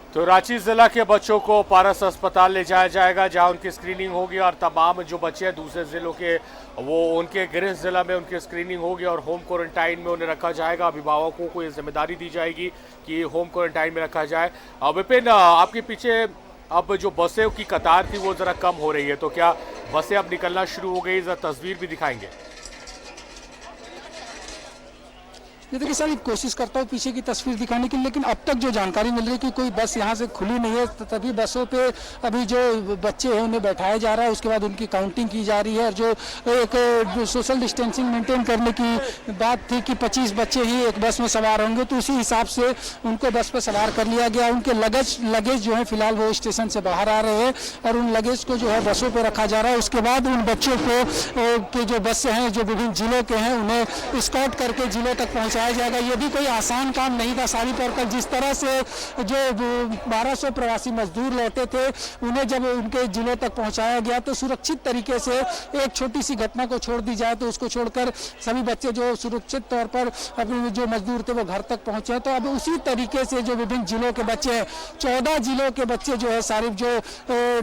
तो रांची जिला के बच्चों को पारस अस्पताल ले जाया जाएगा, जहां उनकी स्क्रीनिंग होगी और तमाम जो बच्चे हैं दूसरे जिलों के वो उनके गृह जिला में उनकी स्क्रीनिंग होगी और होम क्वारंटाइन में उन्हें रखा जाएगा। अभिभावकों को ये जिम्मेदारी दी जाएगी कि होम क्वारंटाइन में रखा जाए। विपिन, आपके पीछे अब जो बसें की कतार थी वो ज़रा कम हो रही है, तो क्या बसें अब निकलना शुरू हो गई? ज़रा तस्वीर भी दिखाएंगे। ये देखिए सर, कोशिश करता हूँ पीछे की तस्वीर दिखाने की, लेकिन अब तक जो जानकारी मिल रही है कि कोई बस यहाँ से खुली नहीं है। तभी बसों पे अभी जो बच्चे हैं उन्हें बैठाया जा रहा है, उसके बाद उनकी काउंटिंग की जा रही है। और जो एक सोशल डिस्टेंसिंग मेंटेन करने की बात थी कि 25 बच्चे ही एक बस में सवार होंगे, तो उसी हिसाब से उनको बस पर सवार कर लिया गया। उनके लगेज जो है फिलहाल वो स्टेशन से बाहर आ रहे हैं और उन लगेज को जो है बसों पर रखा जा रहा है। उसके बाद उन बच्चों को के जो बस हैं जो विभिन्न जिलों के हैं उन्हें स्कॉट करके जिलों तक पहुँचाया जाएगा। ये भी कोई आसान काम नहीं था सारी तौर पर। जिस तरह से जो 1200 प्रवासी मजदूर लौटे थे उन्हें जब उनके जिलों तक पहुंचाया गया तो सुरक्षित तरीके से, एक छोटी सी घटना को छोड़ दी जाए तो उसको छोड़कर सभी बच्चे जो सुरक्षित तौर पर अपने जो मजदूर थे वो घर तक पहुंचे। तो अब उसी तरीके से जो विभिन्न जिलों के बच्चे हैं, 14 जिलों के बच्चे जो है सारी जो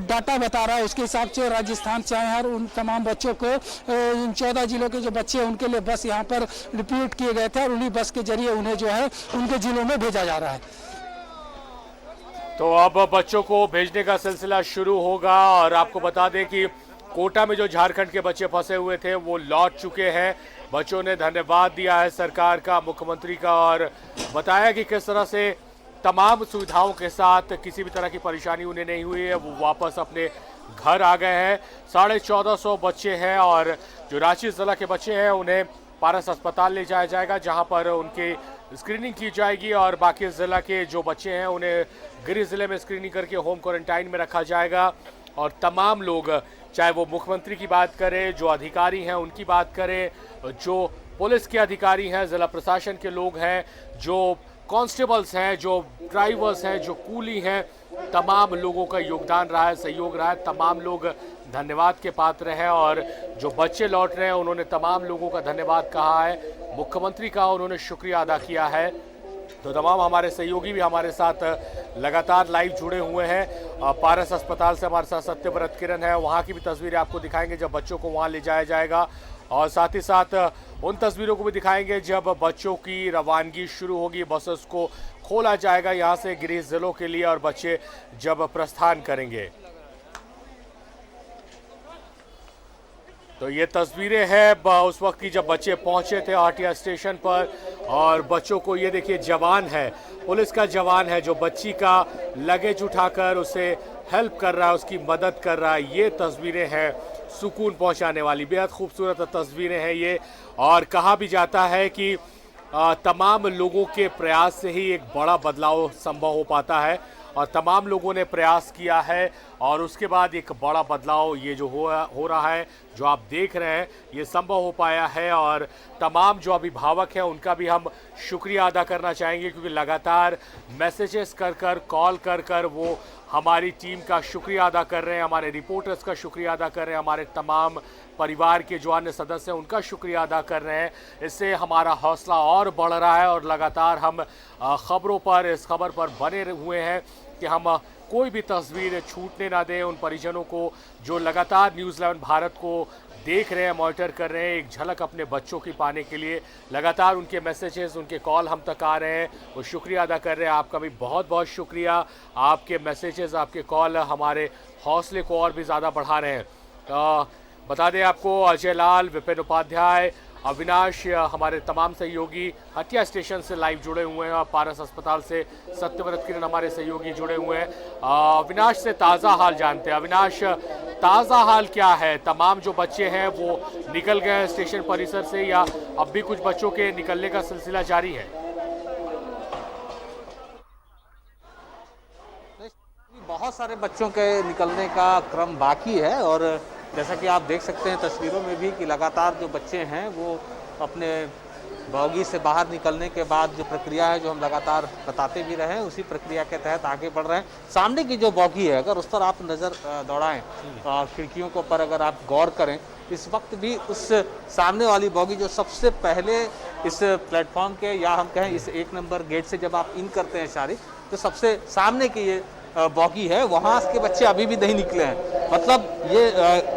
डाटा बता रहा है उसके हिसाब से राजस्थान से आए हैं और उन तमाम बच्चों को इन 14 जिलों के जो बच्चे हैं उनके लिए बस यहाँ पर रिप्यूट किए गए थे और उन्हीं बस के जरिए उन्हें जो है उनके जिलों में भेजा जा रहा है। तो अब बच्चों को भेजने का सिलसिला शुरू होगा और आपको बता दें कि कोटा में जो झारखंड के बच्चे फंसे हुए थे वो लौट चुके हैं। बच्चों ने धन्यवाद दिया है सरकार का, मुख्यमंत्री का, और बताया कि किस तरह से तमाम सुविधाओं के साथ किसी भी तरह की परेशानी उन्हें नहीं हुई है, वो वापस अपने घर आ गए हैं। 1450 बच्चे हैं और जो रांची जिला के बच्चे हैं उन्हें पारस अस्पताल ले जाया जाएगा, जहां पर उनकी स्क्रीनिंग की जाएगी और बाकी ज़िला के जो बच्चे हैं उन्हें गृह ज़िले में स्क्रीनिंग करके होम क्वारंटाइन में रखा जाएगा। और तमाम लोग, चाहे वो मुख्यमंत्री की बात करें, जो अधिकारी हैं उनकी बात करें, जो पुलिस के अधिकारी हैं, ज़िला प्रशासन के लोग हैं, जो कांस्टेबल्स हैं, जो ड्राइवर्स हैं, जो कूली हैं, तमाम लोगों का योगदान रहा है, सहयोग रहा है। तमाम लोग धन्यवाद के पात्र हैं और जो बच्चे लौट रहे हैं उन्होंने तमाम लोगों का धन्यवाद कहा है, मुख्यमंत्री का उन्होंने शुक्रिया अदा किया है। तो तमाम हमारे सहयोगी भी हमारे साथ लगातार लाइव जुड़े हुए हैं। पारस अस्पताल से हमारे साथ सत्यव्रत किरण है, वहाँ की भी तस्वीरें आपको दिखाएंगे जब बच्चों को वहाँ ले जाया जाएगा, और साथ ही साथ उन तस्वीरों को भी दिखाएंगे जब बच्चों की रवानगी शुरू होगी, बसेस को खोला जाएगा यहाँ से गृह जिलों के लिए और बच्चे जब प्रस्थान करेंगे। तो ये तस्वीरें हैं उस वक्त की जब बच्चे पहुंचे थे हटिया स्टेशन पर, और बच्चों को ये देखिए जवान है, पुलिस का जवान है जो बच्ची का लगेज उठाकर उसे हेल्प कर रहा है, उसकी मदद कर रहा है। ये तस्वीरें हैं सुकून पहुंचाने वाली, बेहद खूबसूरत तस्वीरें हैं ये। और कहा भी जाता है कि तमाम लोगों के प्रयास से ही एक बड़ा बदलाव संभव हो पाता है, और तमाम लोगों ने प्रयास किया है और उसके बाद एक बड़ा बदलाव ये जो हो रहा है, जो आप देख रहे हैं, ये संभव हो पाया है। और तमाम जो अभिभावक हैं उनका भी हम शुक्रिया अदा करना चाहेंगे, क्योंकि लगातार मैसेजेस कर कॉल कर वो हमारी टीम का शुक्रिया अदा कर रहे हैं, हमारे रिपोर्टर्स का शुक्रिया अदा कर रहे हैं, हमारे तमाम परिवार के जो अन्य सदस्य हैं उनका शुक्रिया अदा कर रहे हैं। इससे हमारा हौसला और बढ़ रहा है और लगातार हम खबरों पर, इस खबर पर बने हुए हैं कि हम कोई भी तस्वीर छूटने ना दें उन परिजनों को जो लगातार न्यूज़ 11 भारत को देख रहे हैं, मॉनिटर कर रहे हैं, एक झलक अपने बच्चों की पाने के लिए। लगातार उनके मैसेजेस, उनके कॉल हम तक आ रहे हैं, वो शुक्रिया अदा कर रहे हैं। आपका भी बहुत बहुत शुक्रिया, आपके मैसेजेस, आपके कॉल हमारे हौसले को और भी ज़्यादा बढ़ा रहे हैं। बता दें आपको, अजय लाल, विपिन उपाध्याय, अविनाश, हमारे तमाम सहयोगी हटिया स्टेशन से लाइव जुड़े हुए हैं, और पारस अस्पताल से सत्यव्रत किरण हमारे सहयोगी जुड़े हुए हैं। अविनाश से ताज़ा हाल जानते हैं। अविनाश, ताज़ा हाल क्या है? तमाम जो बच्चे हैं वो निकल गए हैं स्टेशन परिसर से, या अब भी कुछ बच्चों के निकलने का सिलसिला जारी है? बहुत सारे बच्चों के निकलने का क्रम बाकी है, और जैसा कि आप देख सकते हैं तस्वीरों में भी कि लगातार जो बच्चे हैं वो अपने बॉगी से बाहर निकलने के बाद जो प्रक्रिया है, जो हम लगातार बताते भी रहे हैं, उसी प्रक्रिया के तहत आगे बढ़ रहे हैं। सामने की जो बॉगी है, अगर उस पर आप नज़र दौड़ाएं, खिड़कियों के ऊपर अगर आप गौर करें, इस वक्त भी उस सामने वाली बॉगी जो सबसे पहले इस प्लेटफॉर्म के, या हम कहें इस 1 नंबर गेट से जब आप इन करते हैं शारी, तो सबसे सामने की ये बॉगी है, वहाँ के बच्चे अभी भी नहीं निकले हैं। मतलब ये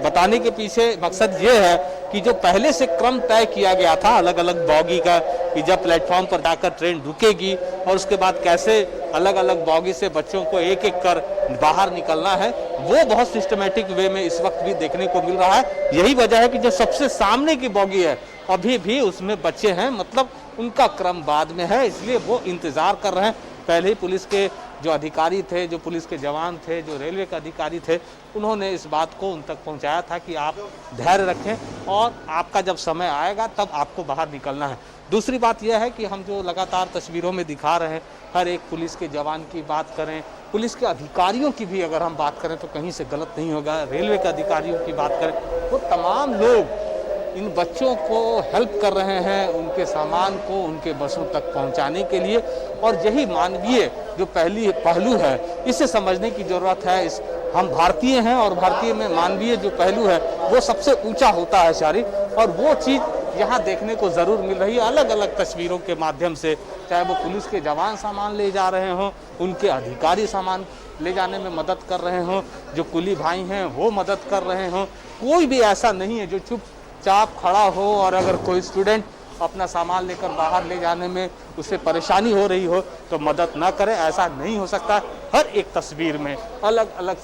बताने के पीछे मकसद ये है कि जो पहले से क्रम तय किया गया था अलग अलग बॉगी का, कि जब प्लेटफॉर्म पर जाकर ट्रेन रुकेगी और उसके बाद कैसे अलग अलग बॉगी से बच्चों को एक एक कर बाहर निकलना है, वो बहुत सिस्टमेटिक वे में इस वक्त भी देखने को मिल रहा है। यही वजह है कि जो सबसे सामने की बॉगी है अभी भी उसमें बच्चे हैं, मतलब उनका क्रम बाद में है, इसलिए वो इंतजार कर रहे हैं। पहले ही पुलिस के जो अधिकारी थे, जो पुलिस के जवान थे, जो रेलवे के अधिकारी थे, उन्होंने इस बात को उन तक पहुंचाया था कि आप धैर्य रखें और आपका जब समय आएगा तब आपको बाहर निकलना है। दूसरी बात यह है कि हम जो लगातार तस्वीरों में दिखा रहे हैं, हर एक पुलिस के जवान की बात करें, पुलिस के अधिकारियों की भी अगर हम बात करें तो कहीं से गलत नहीं होगा, रेलवे के अधिकारियों की बात करें, वो तमाम लोग इन बच्चों को हेल्प कर रहे हैं उनके सामान को उनके बसों तक पहुंचाने के लिए। और यही मानवीय जो पहलू है, इसे समझने की ज़रूरत है। हम भारतीय हैं और भारतीय में मानवीय जो पहलू है वो सबसे ऊंचा होता है शारी, और वो चीज़ यहाँ देखने को ज़रूर मिल रही है अलग अलग तस्वीरों के माध्यम से। चाहे वो पुलिस के जवान सामान ले जा रहे हों, उनके अधिकारी सामान ले जाने में मदद कर रहे हों, जो कुली भाई हैं वो मदद कर रहे हों, कोई भी ऐसा नहीं है जो चुपचाप खड़ा हो और अगर कोई स्टूडेंट अपना सामान लेकर बाहर ले जाने में उसे परेशानी हो रही हो तो मदद ना करे, ऐसा नहीं हो सकता। हर एक तस्वीर में अलग अलग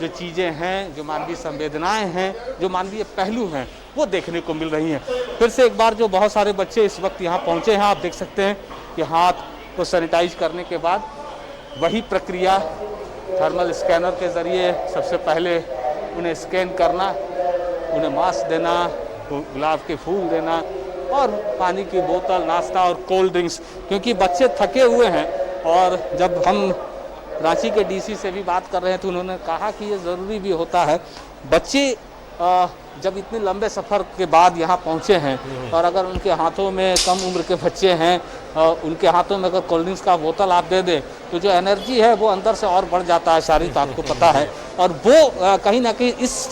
जो चीज़ें हैं, जो मानवीय संवेदनाएं हैं, जो मानवीय पहलू हैं, वो देखने को मिल रही हैं। फिर से एक बार जो बहुत सारे बच्चे इस वक्त यहाँ पहुँचे हैं, आप देख सकते हैं कि हाथ को सैनिटाइज करने के बाद वही प्रक्रिया थर्मल स्कैनर के ज़रिए सबसे पहले उन्हें स्कैन करना, उन्हें मास्क देना, गुलाब के फूल देना और पानी की बोतल, नाश्ता और कोल्ड ड्रिंक्स, क्योंकि बच्चे थके हुए हैं। और जब हम रांची के डीसी से भी बात कर रहे हैं तो उन्होंने कहा कि ये ज़रूरी भी होता है। बच्चे जब इतने लंबे सफ़र के बाद यहाँ पहुँचे हैं और अगर उनके हाथों में कम उम्र के बच्चे हैं, उनके हाथों में अगर कोल्ड ड्रिंक्स का बोतल आप दे दें तो जो एनर्जी है वो अंदर से और बढ़ जाता है, शारीरिक आपको पता है। और वो कहीं ना कहीं इस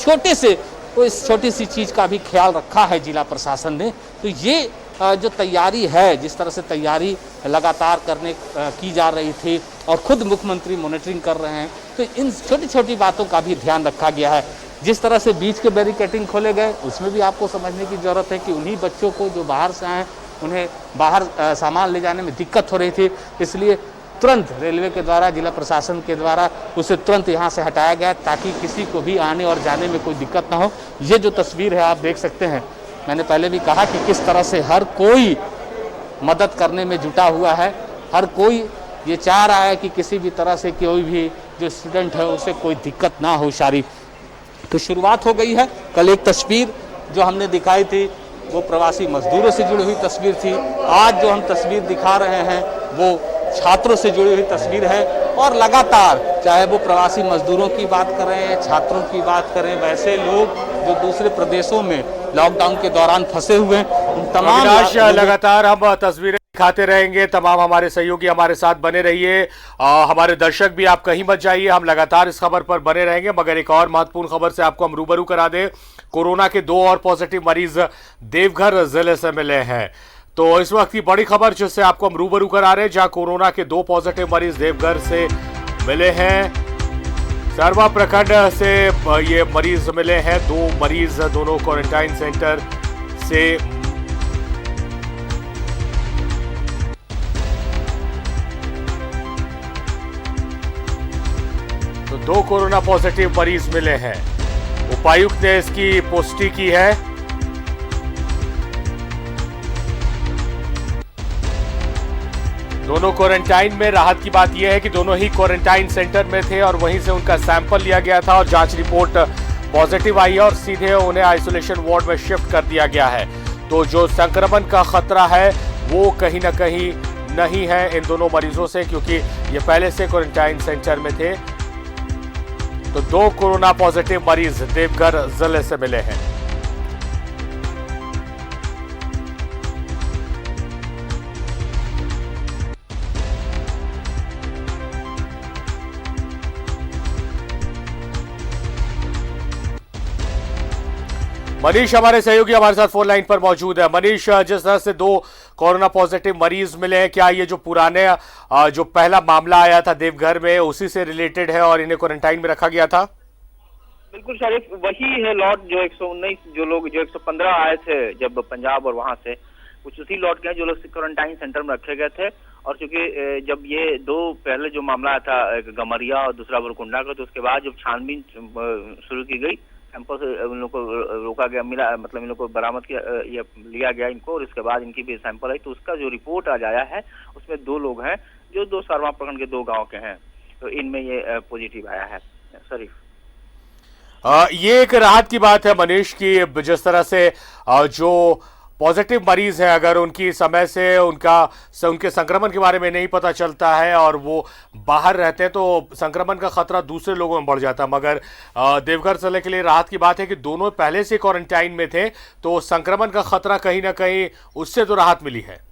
छोटी सी चीज़ का भी ख्याल रखा है जिला प्रशासन ने। तो ये जो तैयारी है, जिस तरह से तैयारी लगातार की जा रही थी और खुद मुख्यमंत्री मॉनिटरिंग कर रहे हैं, तो इन छोटी छोटी बातों का भी ध्यान रखा गया है। जिस तरह से बीच के बैरिकेडिंग खोले गए उसमें भी आपको समझने की ज़रूरत है कि उन्हीं बच्चों को जो बाहर से आए उन्हें बाहर सामान ले जाने में दिक्कत हो रही थी, इसलिए तुरंत रेलवे के द्वारा, जिला प्रशासन के द्वारा उसे तुरंत यहाँ से हटाया गया ताकि किसी को भी आने और जाने में कोई दिक्कत ना हो। ये जो तस्वीर है आप देख सकते हैं, मैंने पहले भी कहा कि किस तरह से हर कोई मदद करने में जुटा हुआ है, हर कोई ये चाह रहा है कि किसी भी तरह से कोई भी जो स्टूडेंट है उसे कोई दिक्कत ना हो। शारी तो शुरुआत हो गई है। कल एक तस्वीर जो हमने दिखाई थी वो प्रवासी मजदूरों से जुड़ी हुई तस्वीर थी, आज जो हम तस्वीर दिखा रहे हैं वो छात्रों से जुड़ी हुई तस्वीर है। और लगातार चाहे वो प्रवासी मजदूरों की बात करें, छात्रों की बात करें, वैसे लोग जो दूसरे प्रदेशों में लॉकडाउन के दौरान फंसे हुए हैं, तमाम लगातार हम तस्वीरें दिखाते रहेंगे। तमाम हमारे सहयोगी हमारे साथ बने रहिए, हमारे दर्शक भी आप कहीं मत जाइए, हम लगातार इस खबर पर बने रहेंगे। मगर एक और महत्वपूर्ण खबर से आपको हम रूबरू करा दें, कोरोना के 2 और पॉजिटिव मरीज देवघर जिले से मिले हैं। तो इस वक्त की बड़ी खबर जिससे आपको हम रूबरू करा रहे हैं, जहां कोरोना के 2 पॉजिटिव मरीज देवघर से मिले हैं। सरवा प्रखंड से ये मरीज मिले हैं, 2 मरीज, दोनों क्वारंटाइन सेंटर से। तो 2 कोरोना पॉजिटिव मरीज मिले हैं। उपायुक्त ने इसकी पुष्टि की है। दोनों क्वारंटाइन में। राहत की बात यह है कि दोनों ही क्वारंटाइन सेंटर में थे और वहीं से उनका सैंपल लिया गया था और जांच रिपोर्ट पॉजिटिव आई है और सीधे उन्हें आइसोलेशन वार्ड में शिफ्ट कर दिया गया है। तो जो संक्रमण का खतरा है वो कहीं ना कहीं नहीं है इन दोनों मरीजों से, क्योंकि ये पहले से क्वारंटाइन सेंटर में थे। तो 2 कोरोना पॉजिटिव मरीज देवघर जिले से मिले हैं। मनीष हमारे सहयोगी हमारे साथ फोन लाइन पर मौजूद है। मनीष, जिस तरह से 2 कोरोना पॉजिटिव मरीज मिले हैं, क्या ये जो पुराने जो पहला मामला आया था देवघर में उसी से रिलेटेड है और इन्हें क्वारंटाइन में रखा गया था? बिल्कुल शरीफ, वही है लॉट जो 119 जो लोग जो 115 आए थे जब पंजाब और वहां से कुछ उसी लॉट के जो लोग क्वारंटाइन सेंटर में रखे गए थे। और चूंकि जब ये 2 पहले जो मामला था एक गमरिया और दूसरा बुरकुंडा का, तो उसके बाद जब छानबीन शुरू की गई, सैंपल से उन लोग को रोका गया, मिला मतलब इन लोग को बरामद किया, ये लिया गया इनको, और इसके बाद इनकी भी सैंपल आई, तो उसका जो रिपोर्ट आज आया है उसमें 2 लोग हैं जो 2 सारवा प्रखंड के 2 गांव के हैं, तो इनमें ये पॉजिटिव आया है शरीफ। ये एक राहत की बात है मनीष की, जिस तरह से जो पॉजिटिव मरीज है अगर उनकी समय से उनके संक्रमण के बारे में नहीं पता चलता है और वो बाहर रहते हैं तो संक्रमण का खतरा दूसरे लोगों में बढ़ जाता है। मगर देवघर जिले के लिए राहत की बात है कि दोनों पहले से क्वारंटाइन में थे, तो संक्रमण का खतरा कहीं ना कहीं उससे तो राहत मिली है।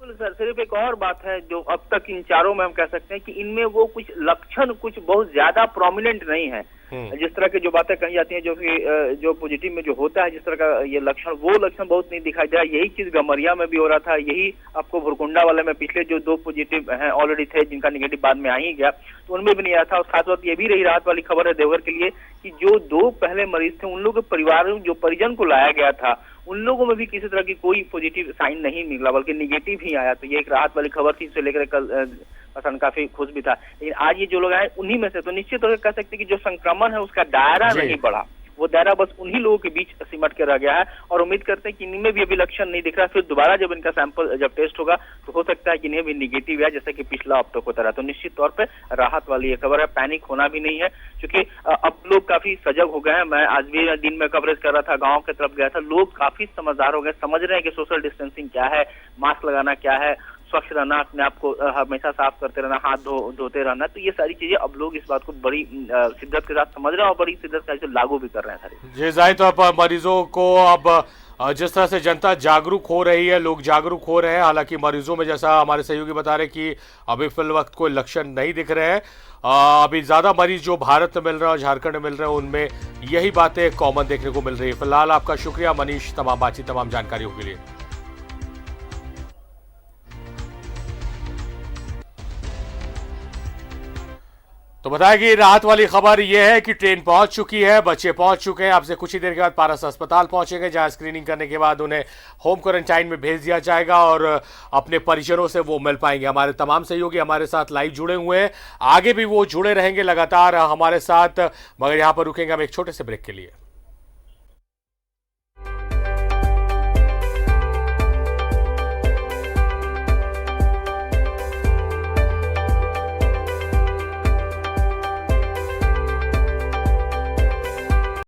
सर सिर्फ एक और बात है जो अब तक इन चारों में हम कह सकते हैं कि इनमें वो कुछ लक्षण कुछ बहुत ज्यादा प्रोमिनेंट नहीं है। जिस तरह की जो बातें कही जाती हैं जो कि जो पॉजिटिव में जो होता है जिस तरह का ये लक्षण, वो लक्षण बहुत नहीं दिखाई दे रहा। यही चीज गमरिया में भी हो रहा था, यही आपको भुरकुंडा वाले में पिछले जो 2 पॉजिटिव हैं ऑलरेडी थे जिनका निगेटिव बाद में आ ही गया, तो उनमें भी नहीं आया था। और खास बात ये भी रही राहत वाली खबर है देवघर के लिए कि जो 2 पहले मरीज थे उन लोगों के परिवार जो परिजन को लाया गया था उन लोगों में भी किसी तरह की कोई पॉजिटिव साइन नहीं निकला, बल्कि निगेटिव ही आया। तो ये एक राहत वाली खबर थी, इसे लेकर कल पसंद काफी खुश भी था। लेकिन आज ये जो लोग आए उन्हीं में से, तो निश्चित तौर पर कह सकते हैं कि जो संक्रमण है उसका दायरा नहीं बढ़ा, वो दायरा बस उन्हीं लोगों के बीच सिमट के रह गया है। और उम्मीद करते हैं कि इनमें भी अभी लक्षण नहीं दिख रहा, फिर दोबारा जब इनका सैंपल जब टेस्ट होगा तो हो सकता है कि इन्हें भी निगेटिव है जैसे कि पिछला हफ्तों को तरह। तो निश्चित तौर पे राहत वाली ये खबर है, पैनिक होना भी नहीं है, क्योंकि अब लोग काफी सजग हो गए हैं। मैं आज भी दिन में कवरेज कर रहा था, गाँव की तरफ गया था, लोग काफी समझदार हो गए, समझ रहे हैं कि सोशल डिस्टेंसिंग क्या है, मास्क लगाना क्या है, स्वच्छ रहना, अपने आप को हमेशा साफ करते रहना, हाथ धोते रहना। तो ये सारी चीजें अब लोग इस बात को बड़ी शिद्दत के साथ समझ रहे हैं और बड़ी शिद्दत के साथ लागू भी कर रहे हैं सारे। जी, जाहिर तौर पर मरीजों को अब जिस तरह से जनता जागरूक हो रही है, लोग जागरूक हो रहे हैं। हालांकि मरीजों में जैसा हमारे सहयोगी बता रहे कि अभी फिल वक्त कोई लक्षण नहीं दिख रहे हैं। अभी ज्यादा मरीज जो भारत में मिल रहे हैं और झारखंड में मिल रहे हैं उनमें यही बातें कॉमन देखने को मिल रही है। फिलहाल आपका शुक्रिया मनीष, तमाम बातचीत तमाम जानकारियों के लिए। तो बताया कि राहत वाली खबर यह है कि ट्रेन पहुंच चुकी है, बच्चे पहुंच चुके हैं। आपसे कुछ ही देर के बाद पारस अस्पताल पहुंचेंगे, जहां स्क्रीनिंग करने के बाद उन्हें होम क्वारंटाइन में भेज दिया जाएगा और अपने परिजनों से वो मिल पाएंगे। हमारे तमाम सहयोगी हमारे साथ लाइव जुड़े हुए हैं, आगे भी वो जुड़े रहेंगे लगातार हमारे साथ। मगर यहां पर रुकेंगे हम एक छोटे से ब्रेक के लिए।